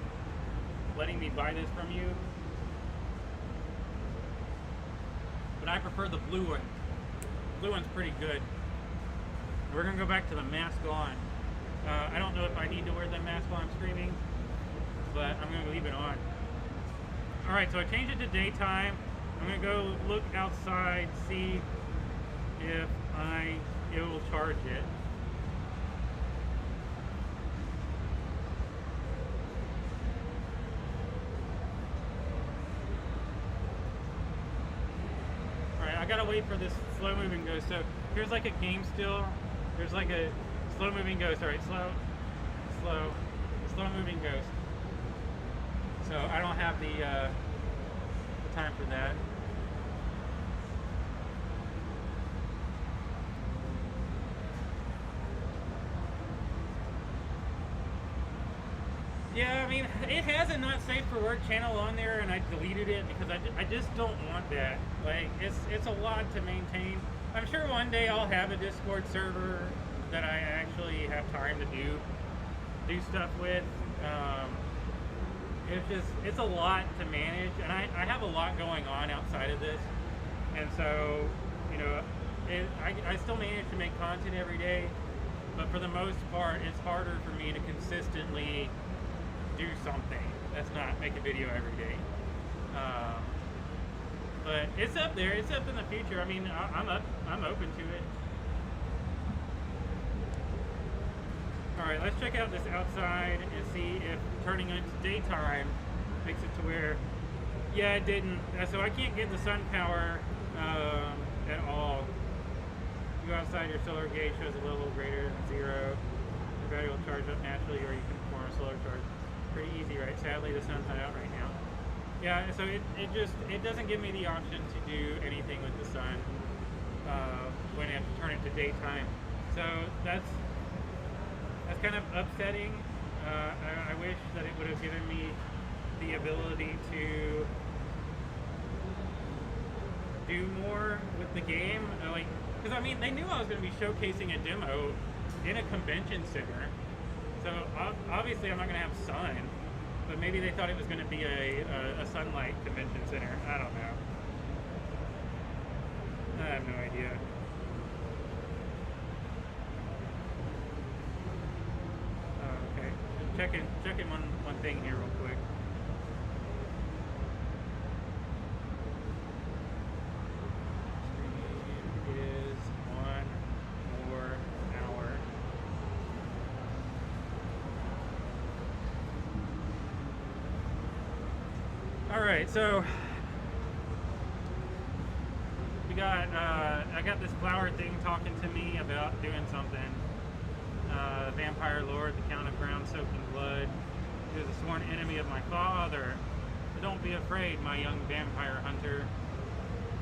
letting me buy this from you. But I prefer the blue one. The blue one's pretty good. We're gonna go back to the mask on. I don't know if I need to wear the mask while I'm streaming, but I'm gonna leave it on. All right, so I changed it to daytime. I'm gonna go look outside, see if it will charge it. All right, I gotta wait for this slow moving ghost. So here's like a game still. There's like a slow moving ghost. All right, slow moving ghost. So I don't have the time for that. Yeah, I mean, it has a not safe for work channel on there, and I deleted it because I just don't want that. Like, it's a lot to maintain. I'm sure one day I'll have a Discord server that I actually have time to do stuff with. It's a lot to manage, and I have a lot going on outside of this, and so, you know, I still manage to make content every day, but for the most part, it's harder for me to consistently do something that's not make a video every day. But it's up there. It's up in the future. I mean, I'm open to it. All right, let's check out this outside and see if turning it to daytime makes it to where, yeah, it didn't. So I can't get the sun power at all. You go outside, your solar gauge shows a level greater than 0. Your battery will charge up naturally, or you can perform a solar charge. Pretty easy, right? Sadly, the sun's not out right now. Yeah, so it doesn't give me the option to do anything with the sun when I have to turn it to daytime. So that's kind of upsetting. I wish that it would have given me the ability to do more with the game. Like, because I mean, they knew I was going to be showcasing a demo in a convention center. So obviously I'm not going to have sun, but maybe they thought it was going to be a sunlight convention center. I don't know. I have no idea. Okay, checking one thing here real quick. It is 1 more hour. All right, so we got I got this flower thing talking to me about doing something. Vampire Lord, the Count of Ground-Soaking Blood, who is a sworn enemy of my father. But don't be afraid, my young vampire hunter.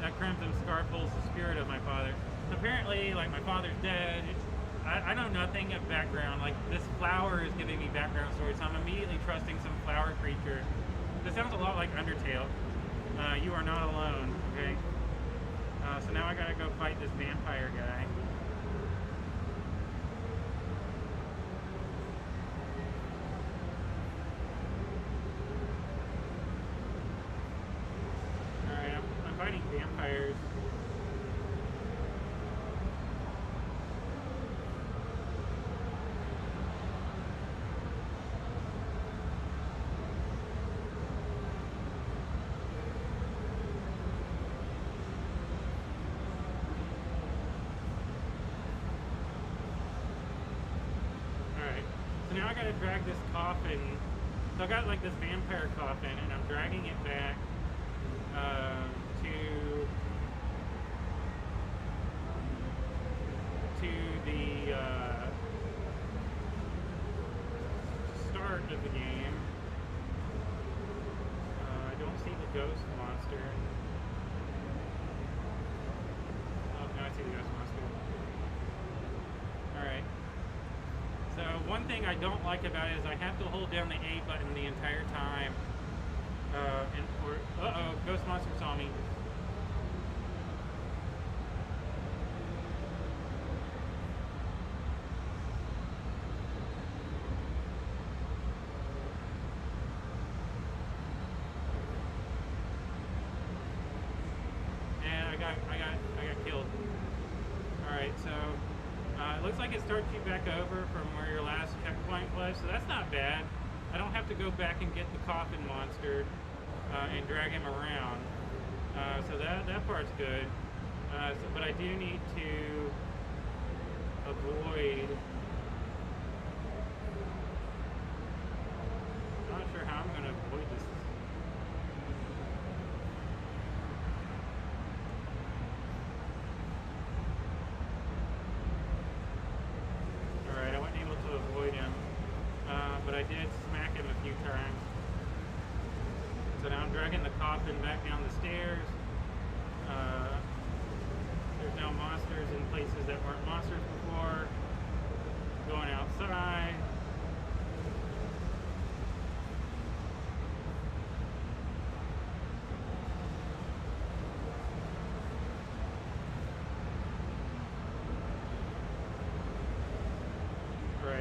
That crimson scarf holds the spirit of my father. So apparently, like, my father's dead. I know nothing of background. Like, this flower is giving me background story, so I'm immediately trusting some flower creature. This sounds a lot like Undertale. You are not alone, okay? So now I gotta go fight this vampire guy. Fighting vampires. Alright, so now I gotta drag this coffin. So I got like this vampire coffin and I'm dragging it back to the start of the game. I don't see the ghost monster. Oh, no, I see the ghost monster. Alright. So one thing I don't like about it is I have to hold down the A button the entire time. Uh-oh, ghost monster saw me. And I got killed. Alright, so it looks like it starts you back over from where your last checkpoint was, so that's not bad. I don't have to go back and get the coffin monster and drag him around. So that part's good. But I do need to avoid... I'm not sure how I'm going to avoid this. Alright, I wasn't able to avoid him. But I did smack him a few times. So now I'm dragging the coffin back down the stairs. There's now monsters in places that weren't monsters before. Going outside.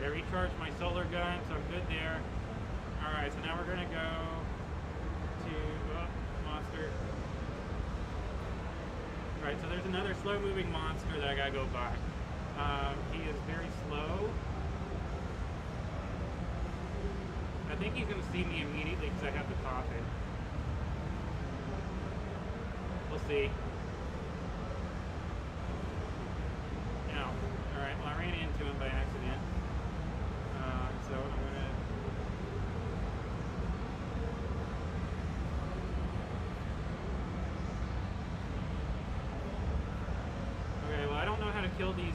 Alright, I recharged my solar gun, so I'm good there. Alright, so now we're gonna go to, monster. Alright, so there's another slow moving monster that I gotta go by. He is very slow. I think he's gonna see me immediately because I have the coffin. We'll see. Ow. Alright, well I ran into him by accident. So I'm gonna... Okay, well I don't know how to kill these...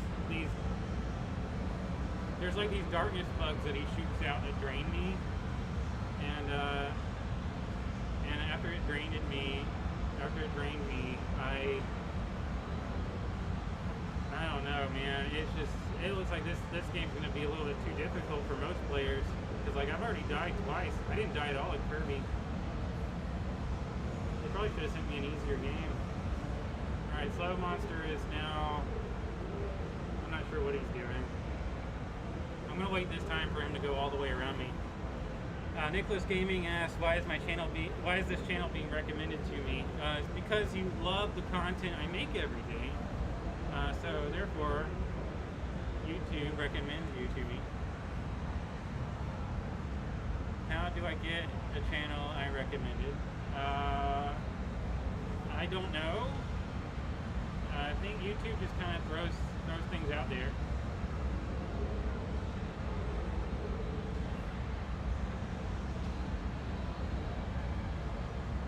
There's like these darkness bugs that he shoots out that drain me. And after it drained me, I don't know, man. It's just, it looks like this game's gonna be a little bit too difficult for most players because like I've already died twice. I didn't die at all at Kirby. They probably should have sent me an easier game. All right, Slow Monster is now. I'm not sure what he's doing. I'm gonna wait this time for him to go all the way around me. Nicholas Gaming asks, why is this channel being recommended to me? It's because you love the content I make every day. So therefore, YouTube recommends you to me. How do I get a channel I recommended? I don't know. I think YouTube just kind of throws things out there.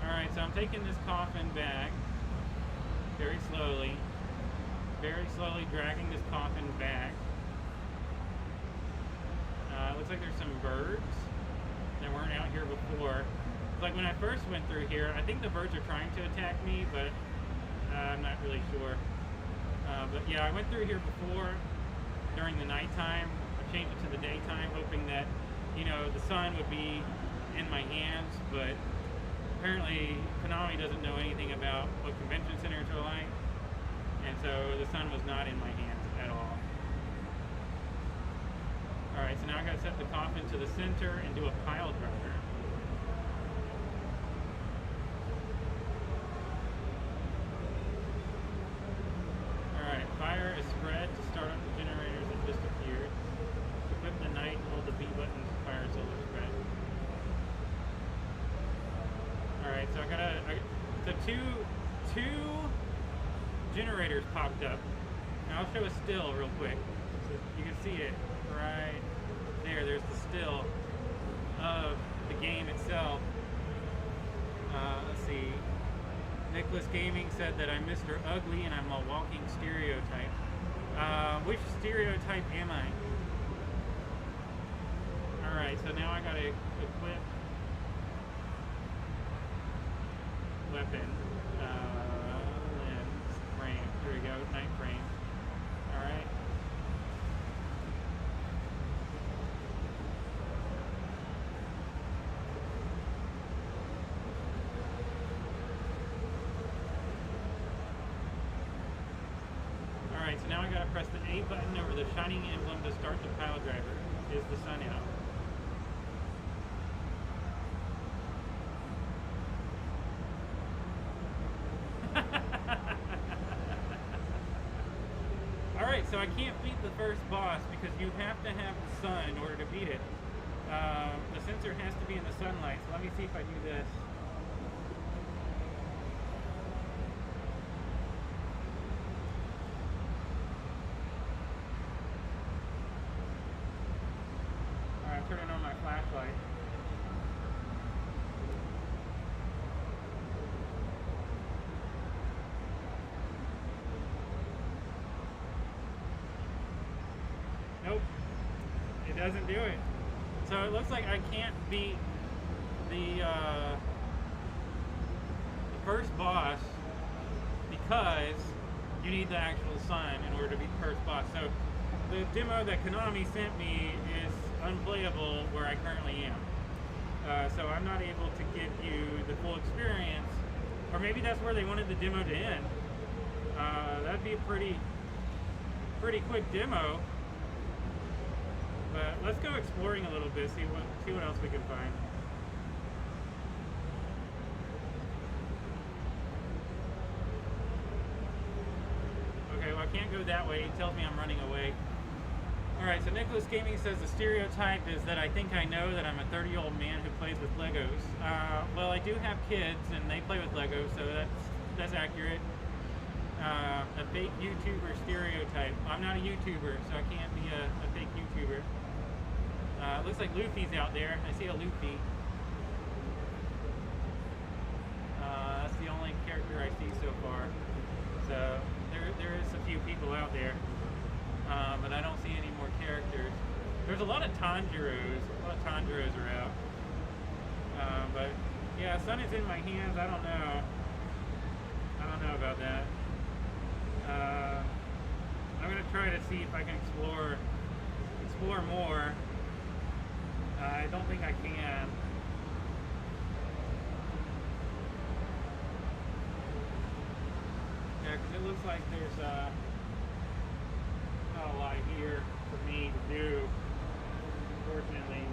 Alright, so I'm taking this coffin back very slowly dragging this coffin back. Looks like there's some birds that weren't out here before. Like when I first went through here, I think the birds are trying to attack me, but I'm not really sure. But yeah, I went through here before during the nighttime. I changed it to the daytime, hoping that, you know, the sun would be in my hands, but apparently Konami doesn't know anything about what convention centers are like, and so the sun was not in my hands at all. Alright, so now I gotta set the coffin to the center and do a pile driver. Alright, fire is spread to start up the generators that just appeared. Equip the knight and hold the B button to fire solar spread. Alright, so so two generators popped up. Now I'll show a still real quick. So you can see it right there. There's the still of the game itself. Let's see. Nicholas Gaming said that I'm Mr. Ugly and I'm a walking stereotype. Which stereotype am I? Alright, so now I gotta equip weapon. Lens frame. Here we go, night frame. Alright. Alright, so now I gotta press the A button over the shining emblem to start the pile driver. Is the sun out? Alright, so I can't beat the first boss because you have to have the sun in order to beat it. The sensor has to be in the sunlight, so let me see if I do this. Alright, I'm turning on my flashlight. Nope, it doesn't do it. So it looks like I can't beat the first boss because you need the actual sun in order to beat the first boss. So the demo that Konami sent me is unplayable where I currently am. So I'm not able to give you the full experience, or maybe that's where they wanted the demo to end. That'd be a pretty quick demo. But let's go exploring a little bit, see what else we can find. Okay, well I can't go that way. He tells me I'm running away. Alright, so Nicholas Gaming says the stereotype is that I think I know that I'm a 30-year-old man who plays with Legos. Well, I do have kids and they play with Legos, so that's accurate. A fake YouTuber stereotype. I'm not a YouTuber, so I can't be a fake YouTuber. Looks like Luffy's out there. I see a Luffy. That's the only character I see so far. So there is a few people out there, but I don't see any more characters. There's a lot of Tanjiros. A lot of Tanjiros are out. But yeah, sun is in my hands. I don't know. I don't know about that. I'm gonna try to see if I can explore more. I don't think I can. Yeah, because it looks like there's not a lot here for me to do, unfortunately.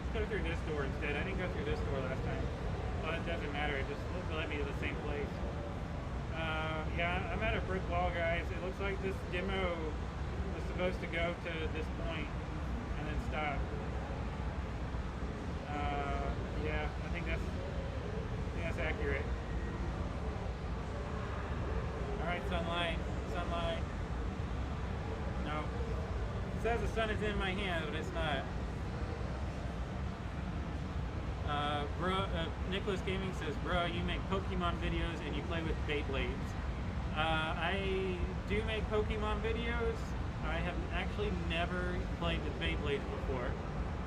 Let's go through this door instead. I didn't go through this door last time. Well, it doesn't matter. It just led me to the same place. Yeah, I'm at a brick wall, guys. It looks like this demo was supposed to go to this point and then stop. Yeah, I think that's accurate. Alright, sunlight. Sunlight. No. It says the sun is in my hand, but it's not. Nicholas Gaming says, bro, you make Pokemon videos and you play with Beyblades. I do make Pokemon videos. I have actually never played with Beyblades before.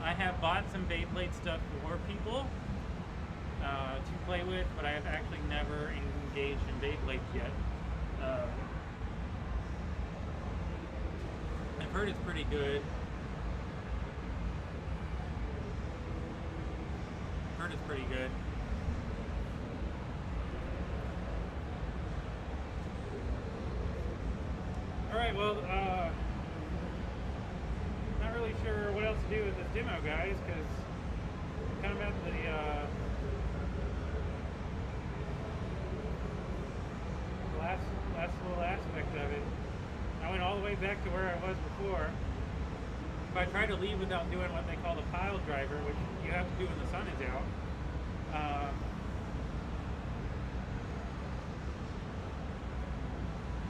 I have bought some Beyblade stuff for people to play with, but I have actually never engaged in Beyblades yet. I've heard it's pretty good. It's pretty good. Alright, well, not really sure what else to do with this demo, guys, because I'm kind of at the last little aspect of it. I went all the way back to where I was before. If I try to leave without doing what they call the pile driver, which you have to do when the sun is out,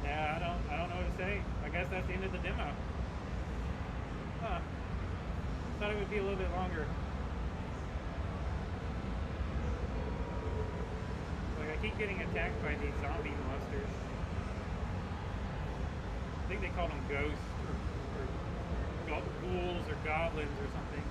yeah, I don't know what to say. I guess that's the end of the demo. Huh. Thought it would be a little bit longer. Like, I keep getting attacked by these zombie monsters. I think they call them ghosts or ghouls or goblins or something.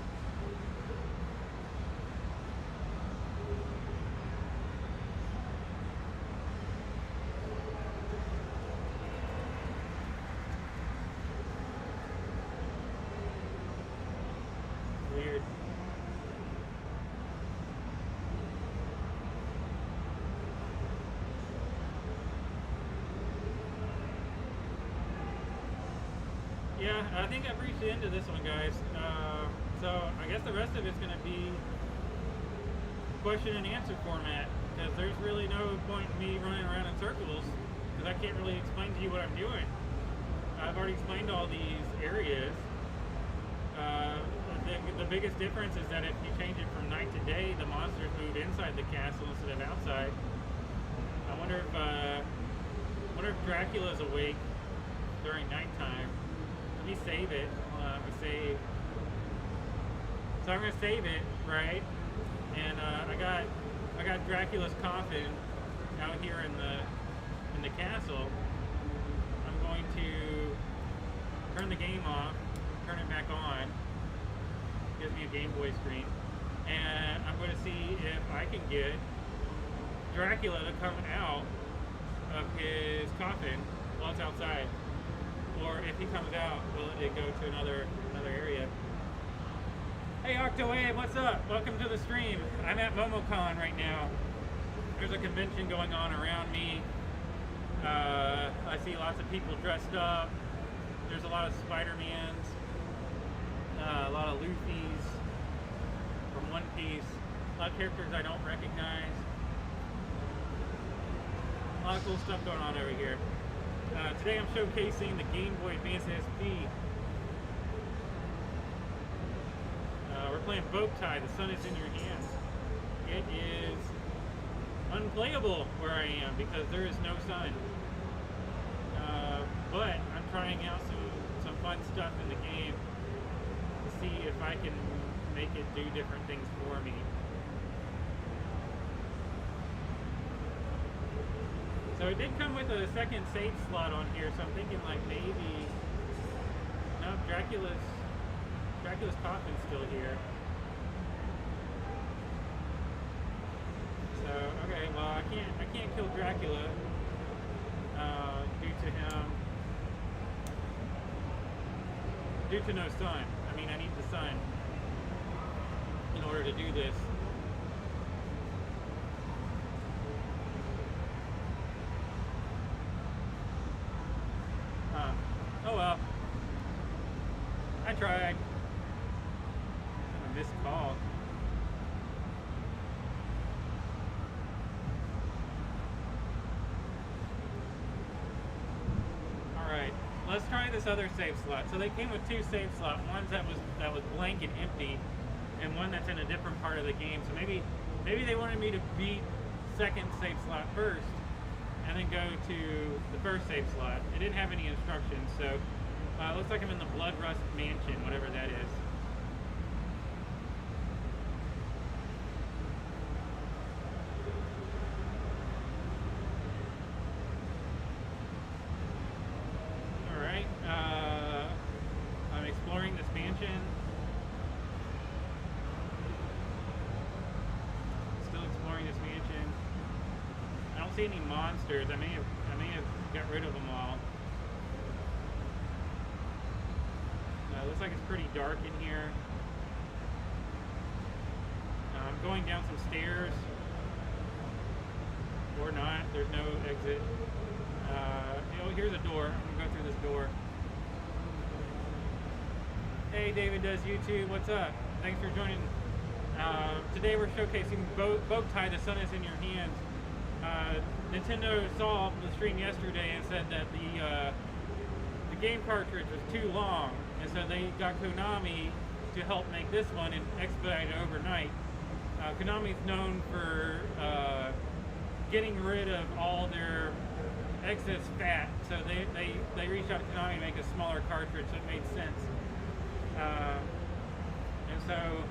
Weird. Yeah, I think I've reached the end of this one, guys. So I guess the rest of it's going to be question and answer format, because there's really no point in me running around in circles, because I can't really explain to you what I'm doing. I've already explained all these areas. The biggest difference is that if you change it from night to day, the monsters move inside the castle instead of outside. I wonder if Dracula's awake during nighttime. Let me save it. Let me save. So I'm gonna save it, right? And I got Dracula's coffin out here in the castle. I'm going to turn the game off, turn it back on. Gives me a Game Boy screen, and I'm going to see if I can get Dracula to come out of his coffin while it's outside, or if he comes out, will it go to another area? Hey Octowave, what's up? Welcome to the stream. I'm at Momocon right now. There's a convention going on around me I see lots of people dressed up. There's a lot of Spider-Mans, a lot of Luffy's from One Piece, a lot of characters I don't recognize. A lot of cool stuff going on over here. Today I'm showcasing the Gameboy Advance Sp. We're playing Boat Tie, The Sun is in Your Hands. It is unplayable where I am because there is no sun. But I'm trying out some fun stuff in the game to see if I can make it do different things for me. So it did come with a second save slot on here, so I'm thinking like maybe, no, Dracula's coffin's still here. So okay, well I can't kill Dracula due to no sun. I mean, I need the sun in order to do this. Oh well. I tried. A missed call. Alright, let's try this other save slot. So they came with two save slots. One that was blank and empty, and one that's in a different part of the game. So maybe they wanted me to beat second save slot first, and then go to the first save slot. It didn't have any instructions, so it looks like I'm in the Blood Rust Mansion, whatever that is. Alright, I'm exploring this mansion. Still exploring this mansion. I don't see any monsters. I may have got rid of them all. It looks like it's pretty dark in here. I'm going down some stairs. Or not. There's no exit. Oh, here's a door. I'm gonna go through this door. Hey, David Does YouTube. What's up? Thanks for joining. Today we're showcasing Boat Tie, The Sun is in Your Hands. Nintendo saw the stream yesterday and said that the game cartridge was too long, and so they got Konami to help make this one and expedite it overnight. Konami's known for getting rid of all their excess fat, so they reached out to Konami to make a smaller cartridge, so it made sense. And so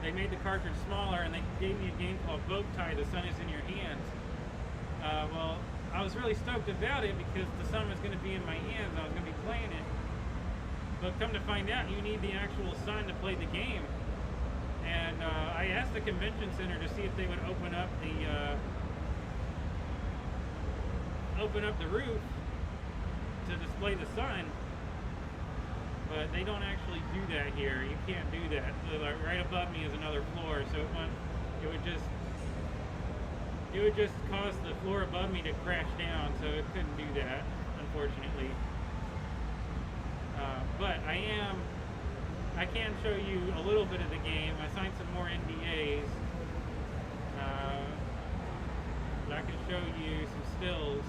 they made the cartridge smaller, and they gave me a game called Boat Tie, The Sun is in Your Hands. Well, I was really stoked about it because the sun was going to be in my hands and I was going to be playing it. But come to find out, you need the actual sun to play the game. And I asked the convention center to see if they would open up the roof to display the sun. But they don't actually do that here. You can't do that. So, like, right above me is another floor, so it would just cause the floor above me to crash down, so it couldn't do that, unfortunately. But I can show you a little bit of the game. I signed some more NDAs. But I can show you some stills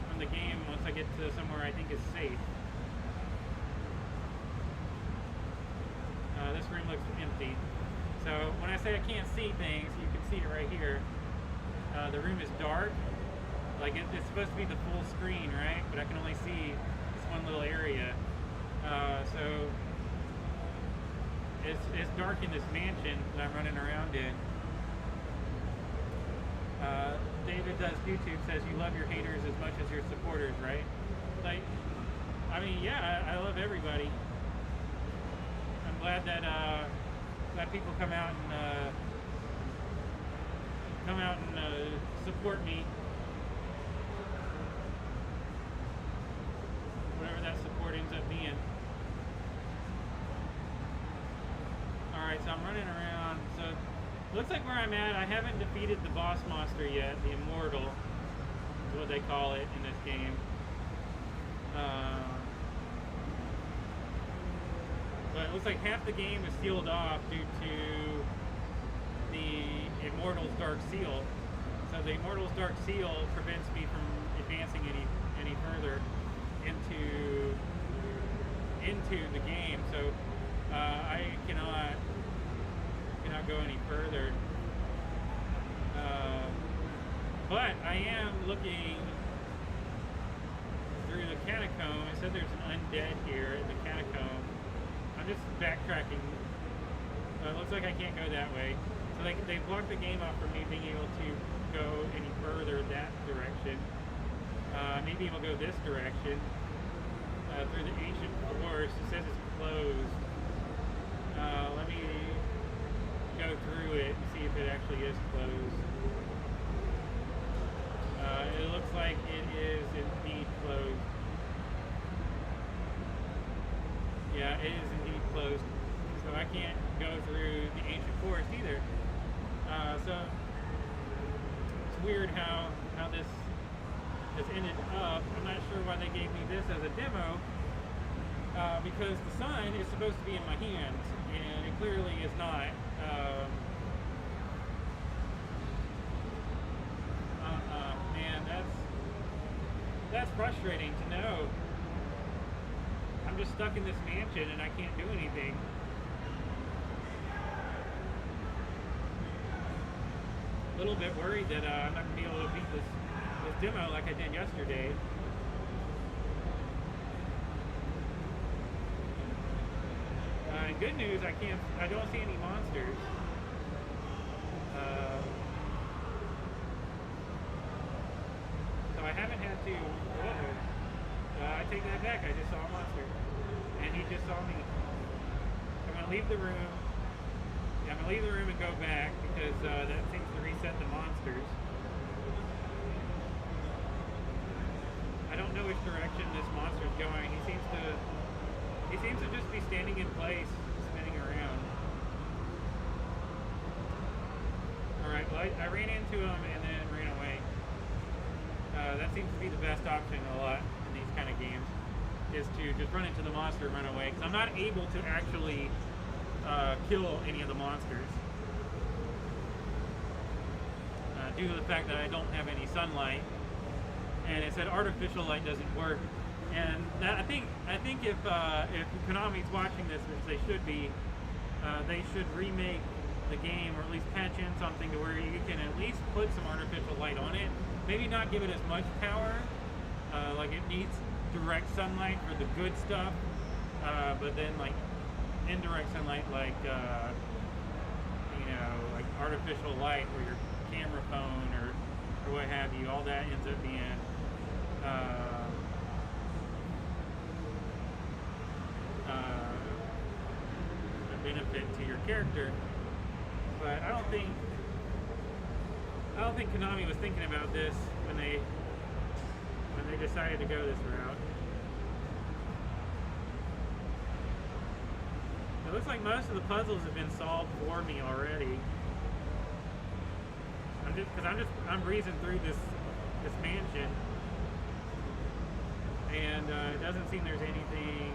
from the game once I get to somewhere I think is safe. This room looks empty. So when I say I can't see things, you can see it right here. The room is dark. Like it's supposed to be the full screen, right? But I can only see this one little area. So it's dark in this mansion that I'm running around in. David Does YouTube says you love your haters as much as your supporters, right? Like, I mean, yeah, I love everybody. I'm glad that people come out and support me. Whatever that support ends up being. Alright, so I'm running around. So looks like where I'm at, I haven't defeated the boss monster yet, the Immortal. what they call it in this game. But it looks like half the game is sealed off due to the Immortal's Dark Seal. So the Immortal's Dark Seal prevents me from advancing any further into the game. So I cannot go any further. But I am looking through the catacomb. It said there's an undead here in the catacomb. I'm just backtracking. It looks like I can't go that way. So they blocked the game off from me being able to go any further that direction. Maybe we'll go this direction through the ancient forest. It says it's closed. Let me go through it and see if it actually is closed. It looks like it is indeed closed. Yeah, it is indeed closed. So I can't go through the ancient forest either. So it's weird how this has ended up. I'm not sure why they gave me this as a demo, because the sun is supposed to be in my hands, and it clearly is not. Man, that's frustrating to know. I'm just stuck in this mansion and I can't do anything. A little bit worried that I'm not going to be able to beat this demo like I did yesterday. And good news, I don't see any monsters. So I haven't had to, I take that back, I just saw a monster. And he just saw me. I'm going to leave the room. Yeah, I'm going to leave the room and go back because that seems to reset the monsters. I don't know which direction this monster is going. He seems to just be standing in place, spinning around. Alright, well I ran into him and then ran away. That seems to be the best option a lot in these kind of games, is to just run into the monster and run away, because I'm not able to actually kill any of the monsters due to the fact that I don't have any sunlight, and it said artificial light doesn't work. And that, I think if Konami's watching this, which they should be, they should remake the game, or at least patch in something to where you can at least put some artificial light on it. Maybe not give it as much power, like it needs direct sunlight for the good stuff, but then like indirect sunlight, like like artificial light, or your camera phone or what have you, all that ends up being a benefit to your character. But I don't think Konami was thinking about this when they decided to go this route. It looks like most of the puzzles have been solved for me already. I'm breezing through this mansion, and it doesn't seem there's anything.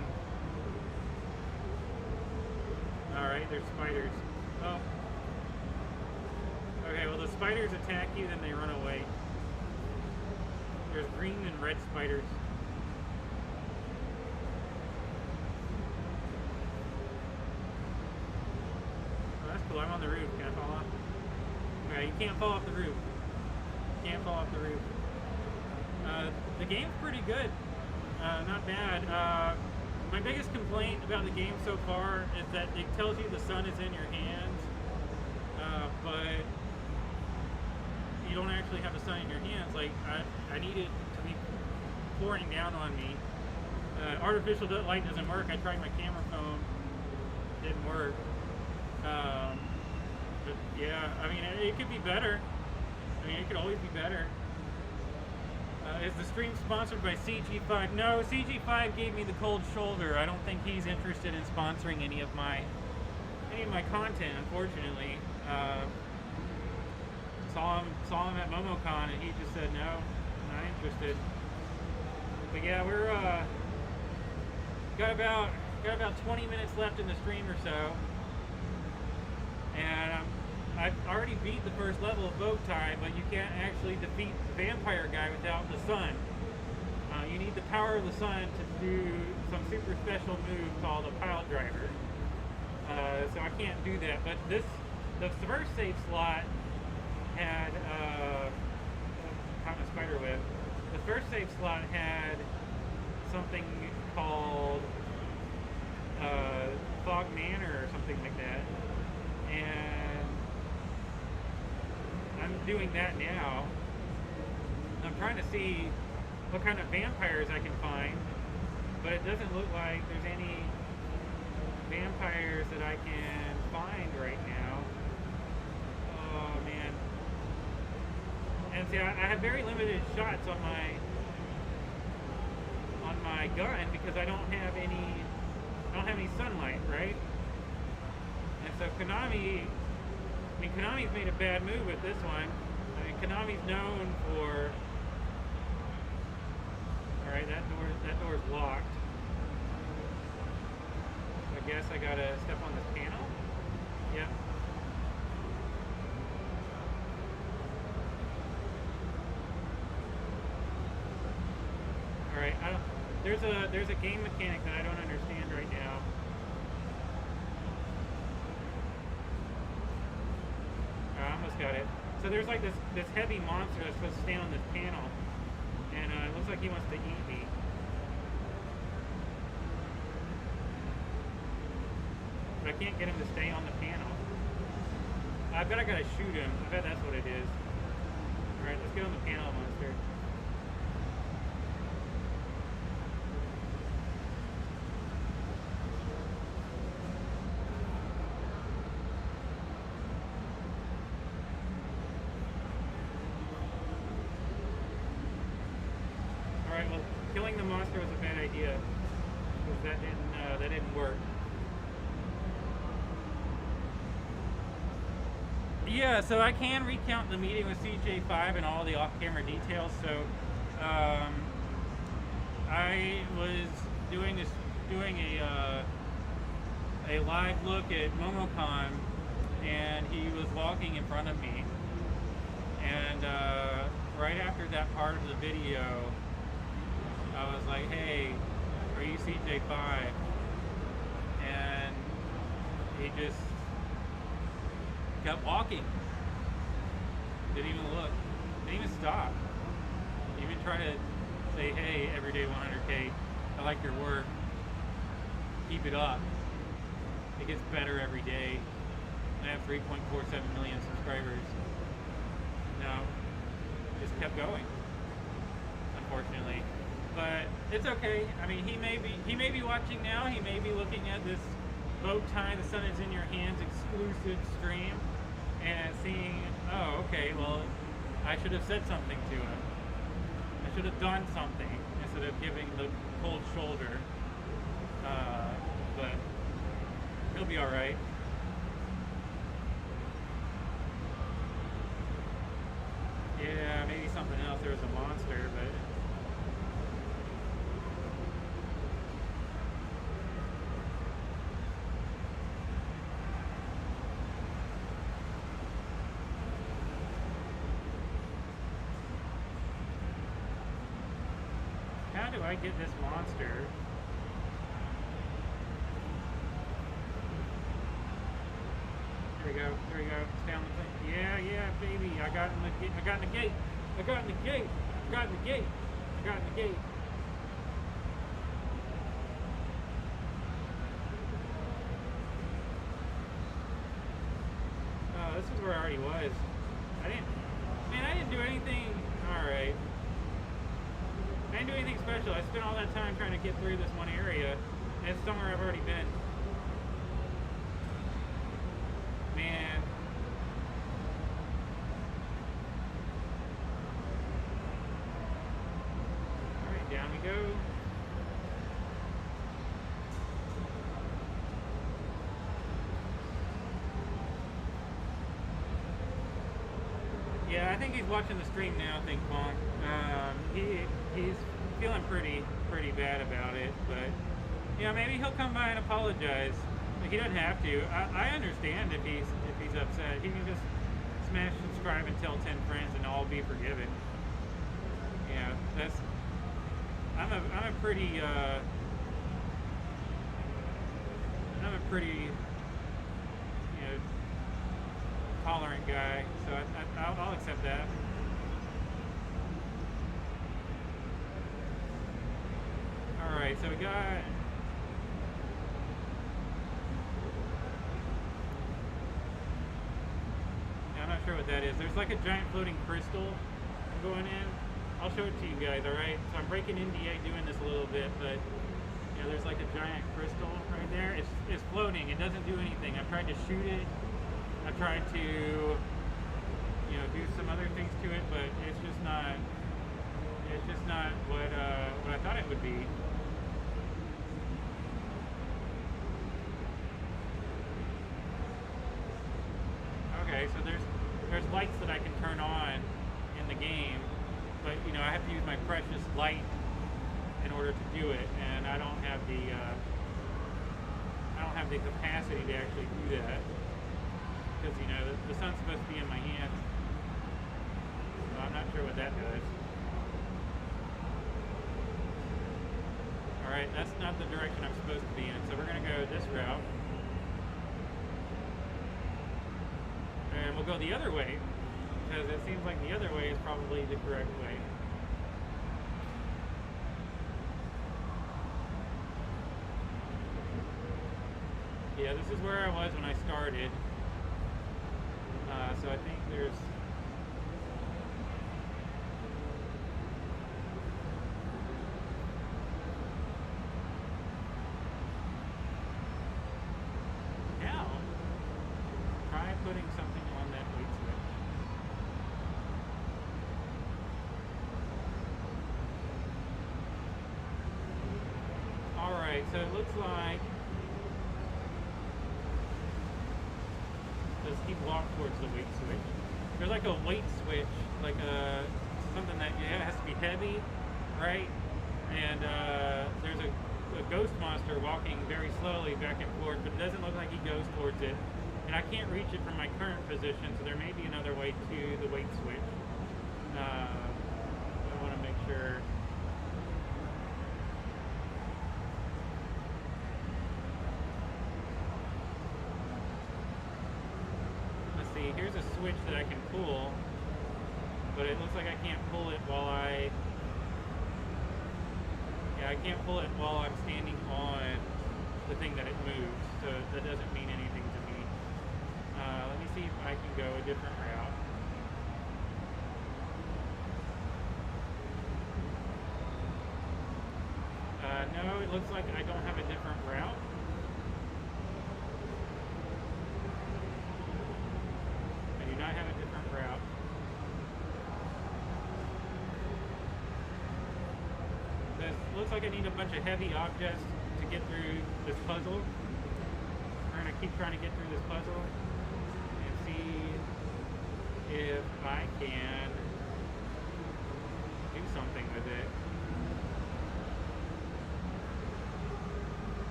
All right, there's spiders. Oh. Okay, well the spiders attack you, then they run away. There's green and red spiders. Oh, that's cool. I'm on the roof. Can I fall off? Okay, you can't fall off the roof. Can't fall off the roof. The game's pretty good. Not bad. My biggest complaint about the game so far is that it tells you the sun is in your hands, but you don't actually have the sun in your hands. Like, I need it to be pouring down on me. Artificial light doesn't work. I tried my camera phone, didn't work. But yeah, I mean, it could be better. I mean, it could always be better. Is the stream sponsored by CG5? No, CG5 gave me the cold shoulder. I don't think he's interested in sponsoring any of my content, unfortunately. Saw him at Momocon, and he just said no, not interested. But yeah, we're got about 20 minutes left in the stream or so, and I've already beat the first level of bow tie, but you can't actually defeat the vampire guy without the sun. You need the power of the sun to do some super special move called a pile driver. So I can't do that. But the first save slot had caught a spider web. The first save slot had something called Fog Manor or something like that, and I'm doing that now. I'm trying to see what kind of vampires I can find, but it doesn't look like there's any vampires that I can find right now. Oh man. And see, I have very limited shots on my gun because I don't have any sunlight, right? And so Konami's made a bad move with this one. I mean, Konami's known for... Alright, that door's locked. I guess I gotta step on this panel? Yep. Alright, there's a game mechanic that I don't understand right now. I almost got it. So there's like this heavy monster that's supposed to stand on this panel, and it looks like he wants to eat me. But I can't get him to stay on the panel. I bet I gotta shoot him. I bet that's what it is. Alright, let's get on the panel, monster. Alright, well, killing the monster was a bad idea, because that didn't work. Yeah, so I can recount the meeting with CJ5 and all the off-camera details. So I was doing a live look at Momocon, and he was walking in front of me. And right after that part of the video, I was like, "Hey, are you CJ5?" And he just kept walking. Didn't even look. Didn't even stop. Didn't even try to say, "Hey, everyday 100K, I like your work. Keep it up. It gets better every day. I have 3.47 million subscribers." No, just kept going, unfortunately. But it's okay. I mean, he may be watching now. He may be looking at this bow tie, the sun is in your hands exclusive stream, and seeing, oh, okay, well, I should have said something to him. I should have done something instead of giving the cold shoulder. But he'll be all right. Yeah, maybe something else. There was a monster, but how do I get this monster? There we go. There we go. Stay on the thing. Yeah, baby. I got in the gate. I got in the gate. I got in the gate. I got in the gate. I got in the gate. Oh, this is where I already was. I didn't do anything. All right. I didn't do anything special. I spent all that time trying to get through this one area, and it's somewhere I've already been. Man. Alright, down we go. Yeah, I think he's watching the stream now, Think Bonk. he's feeling pretty bad about it, but you know, maybe he'll come by and apologize. Like, he doesn't have to. I understand if he's upset. He can just smash subscribe and tell 10 friends and all be forgiven. Yeah, that's I'm a pretty you know, tolerant guy, so I'll accept that. All right, so we got. I'm not sure what that is. There's like a giant floating crystal going in. I'll show it to you guys, alright? So I'm breaking NDA doing this a little bit, but you know, there's like a giant crystal right there. It's floating. It doesn't do anything. I've tried to shoot it. I've tried to, you know, do some other things to it, but it's just not what I thought it would be. Okay, so there's lights that I can turn on in the game, but you know, I have to use my precious light in order to do it, and I don't have the capacity to actually do that, because you know, the sun's supposed to be in my hand, so I'm not sure what that does. Alright, that's not the direction I'm supposed to be in, so we're going to go this route. And we'll go the other way, because it seems like the other way is probably the correct way. Yeah, this is where I was when I started. So I think there's... Now, try putting something on that weight switch. Alright, so it looks like... Does he walk towards the weight switch? There's like a weight switch, like something that has to be heavy, right? And there's a ghost monster walking very slowly back and forth, but it doesn't look like he goes towards it. And I can't reach it from my current position, so there may be another way to the weight switch. I want to make sure. Here's a switch that I can pull, but it looks like I can't pull it while I can't pull it while I'm standing on the thing that it moves, so that doesn't mean anything to me. Let me see if I can go a different route. No, it looks like I don't have a different route. I have a different route. This looks like I need a bunch of heavy objects to get through this puzzle. We're going to keep trying to get through this puzzle and see if I can do something with it.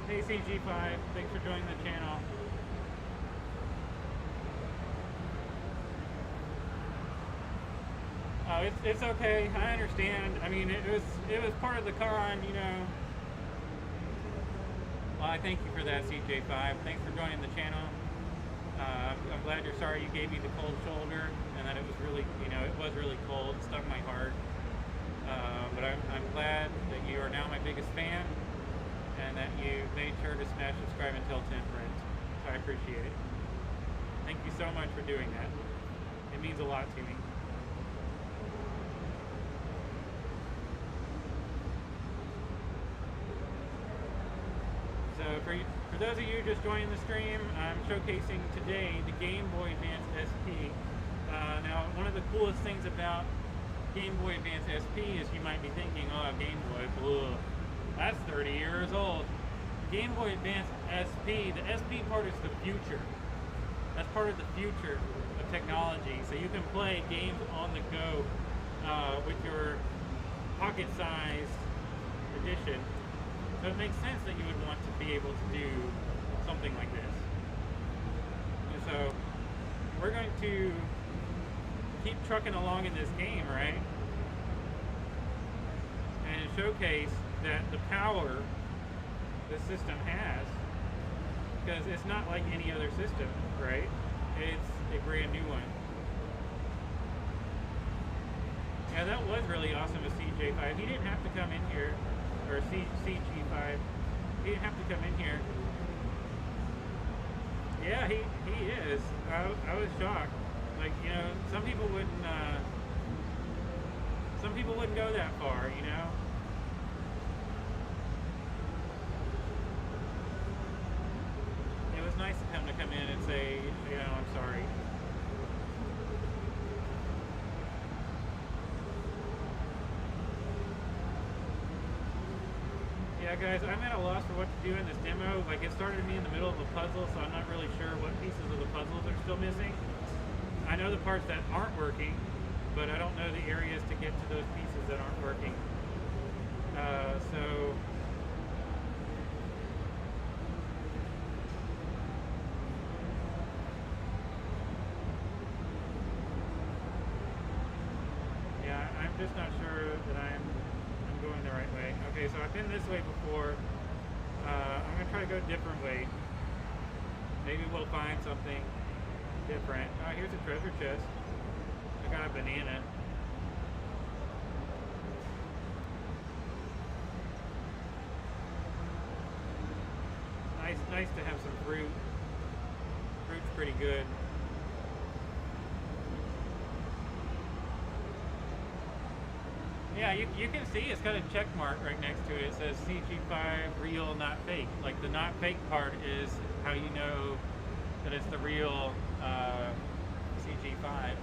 Hey CG5, thanks for joining the channel. Oh, it's okay. I understand. I mean, it was part of the con, you know. Well, I thank you for that, CJ5. Thanks for joining the channel. I'm glad you're sorry you gave me the cold shoulder, and that it was really, you know, it was really cold. It stung my heart. But I'm glad that you are now my biggest fan, and that you made sure to smash subscribe and tell 10 friends. So I appreciate it. Thank you so much for doing that. It means a lot to me. So for those of you just joining the stream, I'm showcasing today the Gameboy Advance Sp. Now, one of the coolest things about Gameboy Advance Sp is you might be thinking, oh, Game Boy, ugh, that's 30 years old. Gameboy Advance Sp, the Sp part is the future. That's part of the future of technology. So you can play games on the go with your pocket-sized edition. So it makes sense that you would want to be able to do something like this. And so we're going to keep trucking along in this game, right? And showcase that the power the system has, because it's not like any other system, right? It's a brand new one. Yeah, that was really awesome with CJ5. He didn't have to come in here, or CG5. He didn't have to come in here. Yeah, he is. I was shocked. Like, you know, some people wouldn't go that far, you know. It was nice of him to come in and say, you know, I'm sorry. Yeah, guys, I'm at a loss for what to do in this demo. Like, it started me in the middle of a puzzle, so I'm not really sure what pieces of the puzzles are still missing. I know the parts that aren't working, but I don't know the areas to get to those pieces that aren't working. So yeah, I'm just not sure that I'm going the right way. Okay, so I've been this way before. I'm gonna try to go a different way. Maybe we'll find something different. Here's a treasure chest. I got a banana. Nice to have some fruit. Fruit's pretty good. Yeah, you can see it's got a check mark right next to it. It says CG5 real, not fake. Like, the not fake part is how you know that it's the real CG5.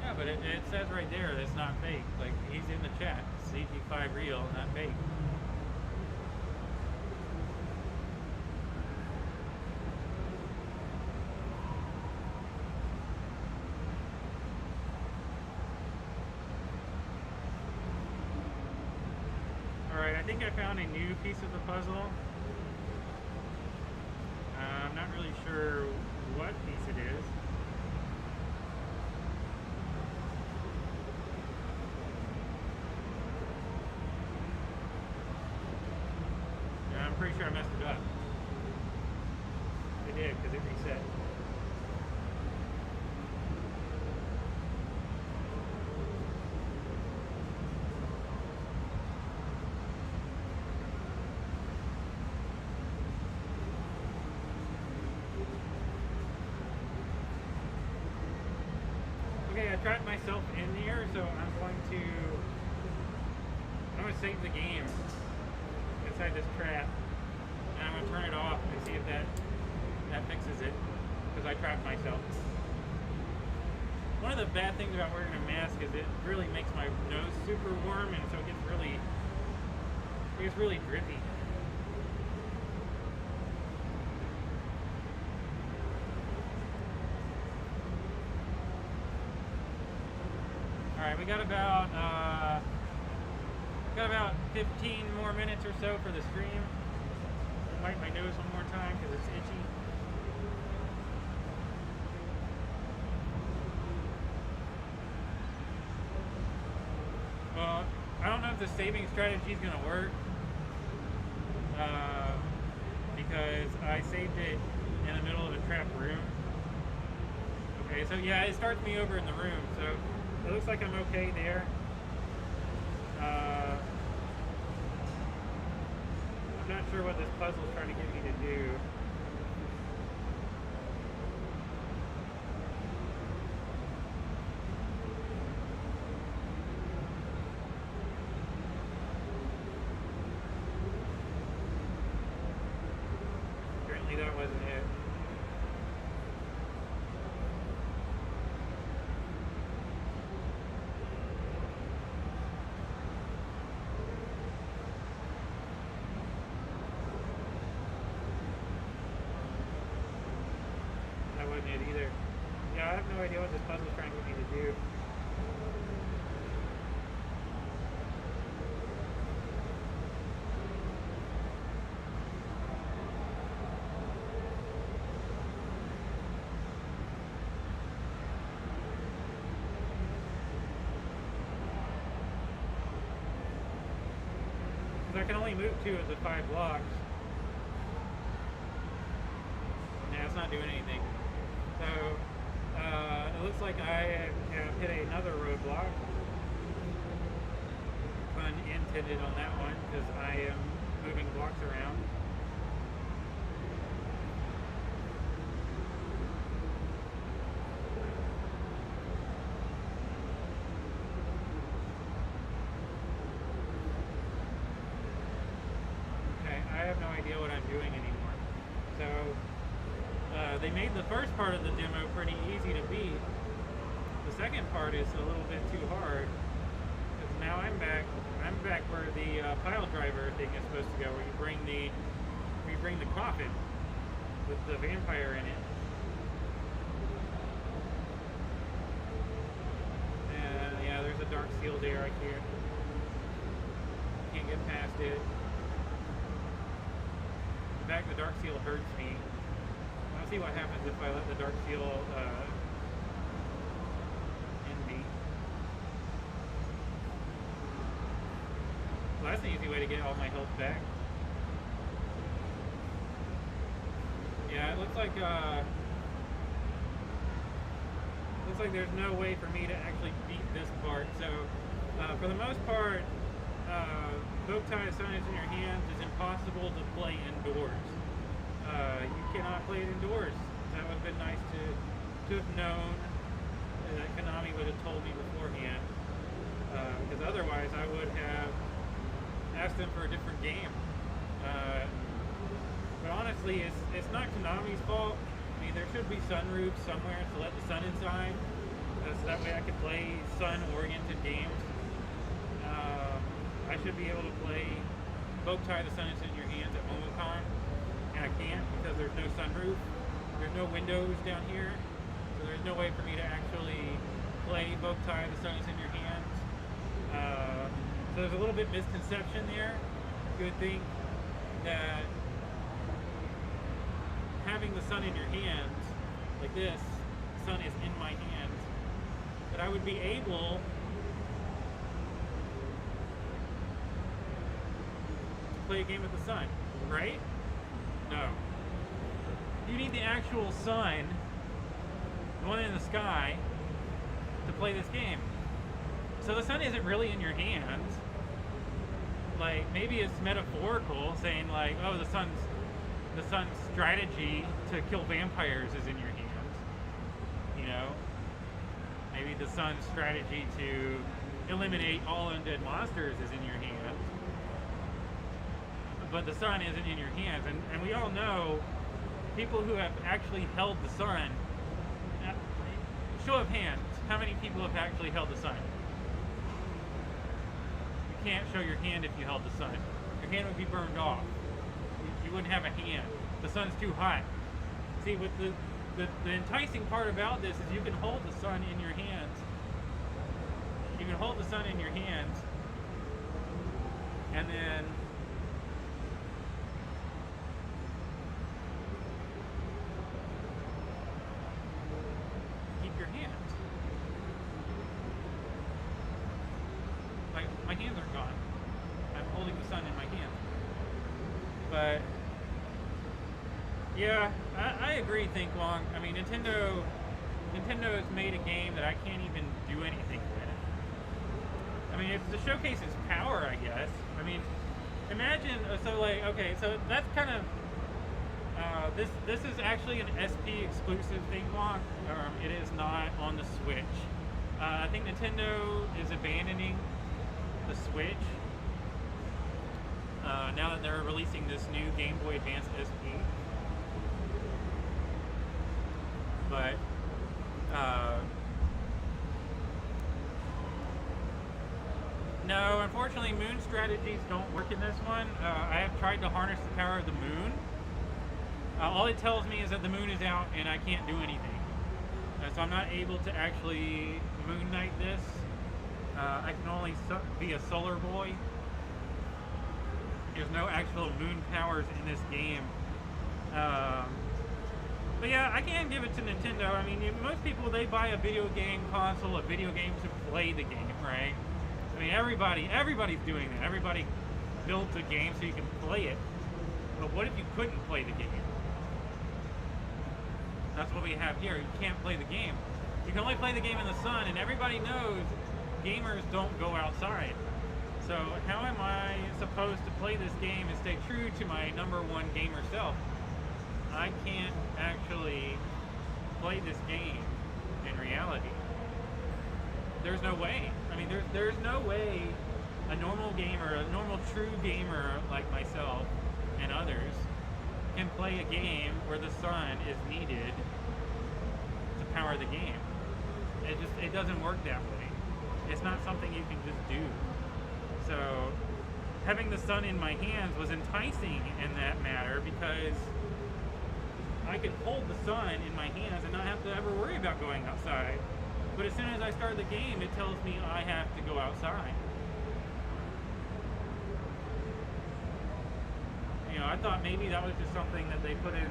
Yeah, but it says right there that it's not fake. Like, he's in the chat. CG5 real, not fake. Alright, I think I found a new piece of the puzzle. I'm not really sure what piece it is. I'm pretty sure I messed it up. I did, because it reset. Okay, I trapped myself in here, so I'm going to save the game inside this trap. And I'm going to turn it off and see if that fixes it, because I trapped myself. One of the bad things about wearing a mask is it really makes my nose super warm, and so it gets really drippy. Alright, we got about 15 more minutes or so for the stream. Wipe my nose one more time because it's itchy. Well, I don't know if the saving strategy is going to work because I saved it in the middle of a trapped room. Okay, so yeah, it starts me over in the room, so it looks like I'm okay there. I'm not sure what this puzzle is trying to get me to do. Apparently that wasn't it. it either. Yeah, I have no idea what this puzzle is trying to get me to do. I can only move 2 of the 5 blocks. Yeah, it's not doing anything. So, it looks like I have hit another roadblock. Pun intended on that one, because I am moving blocks around. I have no idea what I'm doing anymore. So, they made the first part of the demo pretty easy to beat. The second part is a little bit too hard, because now I'm back where the pile driver thing is supposed to go, where you bring the coffin with the vampire in it. And yeah, there's a dark seal there. I can't get past it. In fact, the dark seal hurts me. I'll see what happens if I let the dark seal end me. Well, that's an easy way to get all my health back. Yeah, it looks like there's no way for me to actually beat this part. So, for the most part, Bowtie Sun is in your hands is impossible to play indoors. You cannot play it indoors. That would have been nice to have known. That Konami would have told me beforehand. Because otherwise I would have asked them for a different game. But honestly, it's not Konami's fault. I mean, there should be sunroofs somewhere to let the sun inside. So that way I could play sun-oriented games. I should be able to play Bowtie the Sun is in Your Hands at Momocon, and I can't because there's no sunroof, there's no windows down here, so there's no way for me to actually play Bowtie the Sun is in Your Hands. So there's a little bit misconception there. You would think that having the sun in your hands, like this, sun is in my hands, that I would be able play a game with the sun, right? No. You need the actual sun, the one in the sky, to play this game. So the sun isn't really in your hands. Like, maybe it's metaphorical, saying like, oh, the sun's strategy to kill vampires is in your hands. You know? Maybe the sun's strategy to eliminate all undead monsters is in your hands. But the sun isn't in your hands, and we all know people who have actually held the sun. Show of hands, how many people have actually held the sun? You can't show your hand if you held the sun. Your hand would be burned off. You wouldn't have a hand. The sun's too hot. See, with the enticing part about this is you can hold the sun in your hands. You can hold the sun in your hands, and then keep your hands. Like, my hands are gone. I'm holding the sun in my hands. But yeah, I agree, Think Long. I mean, Nintendo has made a game that I can't even do anything with. I mean, it's to showcase its power, I guess. I mean, imagine, so like, okay, so that's kind of, this is actually an SP exclusive Think Long. It is not on the Switch. I think Nintendo is abandoning the Switch now that they're releasing this new Gameboy Advance Sp. But no, unfortunately, moon strategies don't work in this one. I have tried to harness the power of the moon. All it tells me is that the moon is out and I can't do anything. So I'm not able to actually Moon Knight this. I can only be a solar boy. There's no actual moon powers in this game. But yeah, I can give it to Nintendo. I mean, most people, they buy a video game console, a video game to play the game, right? I mean, everybody's doing that. Everybody built a game so you can play it. But what if you couldn't play the game? That's what we have here. You can't play the game. You can only play the game in the sun, and everybody knows gamers don't go outside. So how am I supposed to play this game and stay true to my #1 gamer self? I can't actually play this game in reality. There's no way. I mean, there's no way a normal gamer, a normal true gamer like myself and others can play a game where the sun is needed to power the game. It doesn't work that way. It's not something you can just do. So having the sun in my hands was enticing in that matter because I could hold the sun in my hands and not have to ever worry about going outside. But as soon as I start the game, it tells me I have to go outside. You know, I thought maybe that was just something that they put in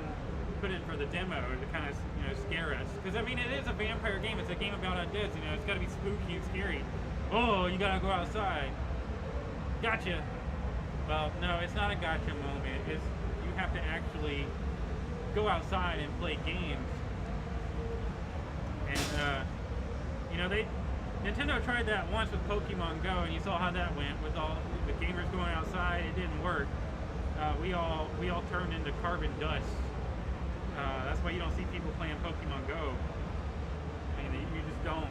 for the demo to kind of, you know, scare us. Because I mean, it is a vampire game. It's a game about undeads. You know, it's got to be spooky and scary. Oh, you gotta go outside. Gotcha. Well, no, it's not a gotcha moment. It's you have to actually go outside and play games. And you know, Nintendo tried that once with Pokemon Go, and you saw how that went with all the gamers going outside. It didn't work. We all turned into carbon dust. That's why you don't see people playing Pokemon Go. I mean, you just don't.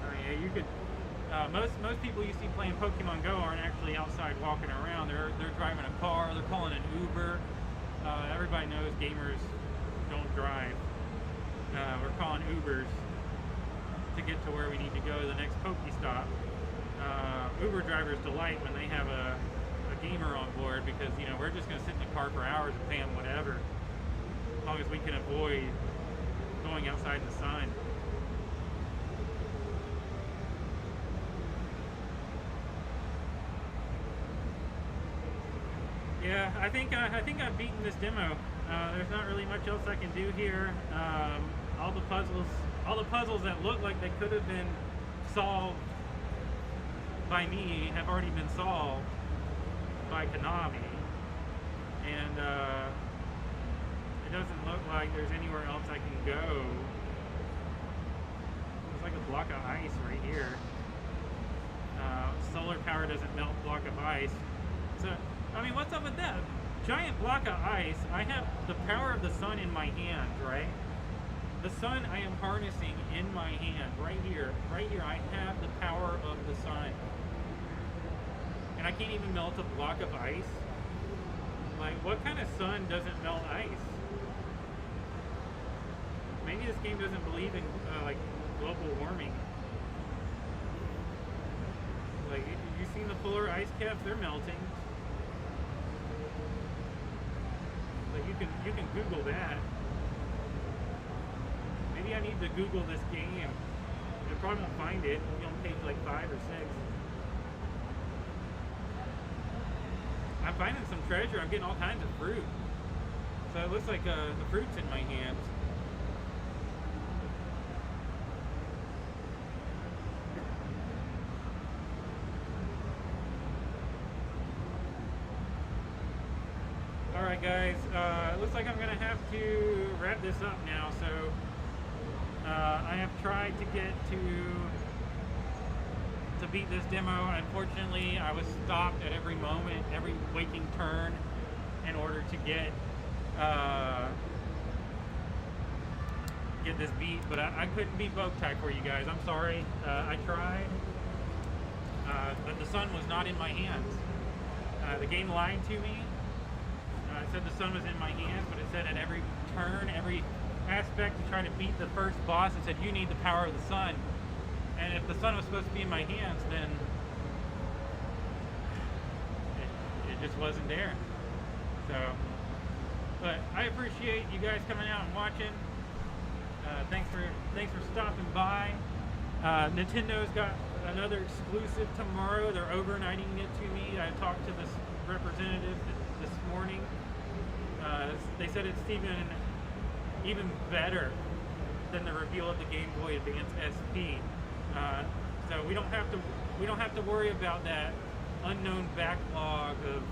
I mean, you could. Most people you see playing Pokemon Go aren't actually outside walking around. They're driving a car. They're calling an Uber. Everybody knows gamers don't drive. We're calling Ubers to get to where we need to go to the next Pokestop. Uber drivers delight when they have a gamer on board because, you know, we're just going to sit in the car for hours and pay them whatever, as long as we can avoid going outside in the sun. Yeah, I think I've beaten this demo. There's not really much else I can do here. All the puzzles that look like they could have been solved by me have already been solved by Konami, and it doesn't look like there's anywhere else I can go. There's like a block of ice right here. Solar power doesn't melt block of ice. So, I mean, what's up with that? Giant block of ice. I have the power of the sun in my hand, right? The sun I am harnessing in my hand, right here. Right here, I have the power of the sun. And I can't even melt a block of ice. Like, what kind of sun doesn't melt ice? Maybe this game doesn't believe in, like, global warming. Like, you seen the polar ice caps? They're melting. Like, you can Google that. Maybe I need to Google this game. You probably won't find it. Maybe on page like 5 or 6. I'm finding some treasure. I'm getting all kinds of fruit. So it looks like the fruit's in my hands. Alright guys, it looks like I'm going to have to wrap this up now. So I have tried to get to beat this demo. Unfortunately, I was stopped at every moment, every waking turn, in order to get this beat. But I couldn't beat Boktai for you guys. I'm sorry. I tried, but the sun was not in my hands. The game lied to me. It said the sun was in my hands, but it said at every turn, every aspect to try to beat the first boss, it said you need the power of the sun. And if the sun was supposed to be in my hands, then it just wasn't there. So, but I appreciate you guys coming out and watching. Thanks for stopping by. Nintendo's got another exclusive tomorrow. They're overnighting it to me. I talked to this representative this morning. They said it's even better than the reveal of the Gameboy Advance Sp. So we don't have to worry about that unknown backlog of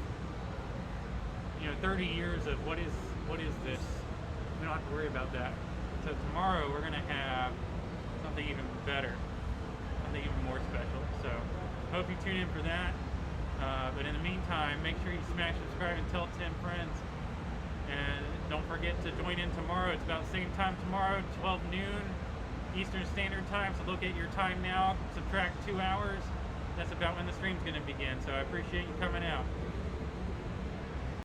30 years of what is this. We don't have to worry about that. So tomorrow we're gonna have something even better, something even more special. So hope you tune in for that. But in the meantime, make sure you smash subscribe and tell 10 friends. And don't forget to join in tomorrow. It's about the same time tomorrow, 12 noon Eastern Standard Time. So look at your time now, subtract 2 hours. That's about when the stream's going to begin. So I appreciate you coming out.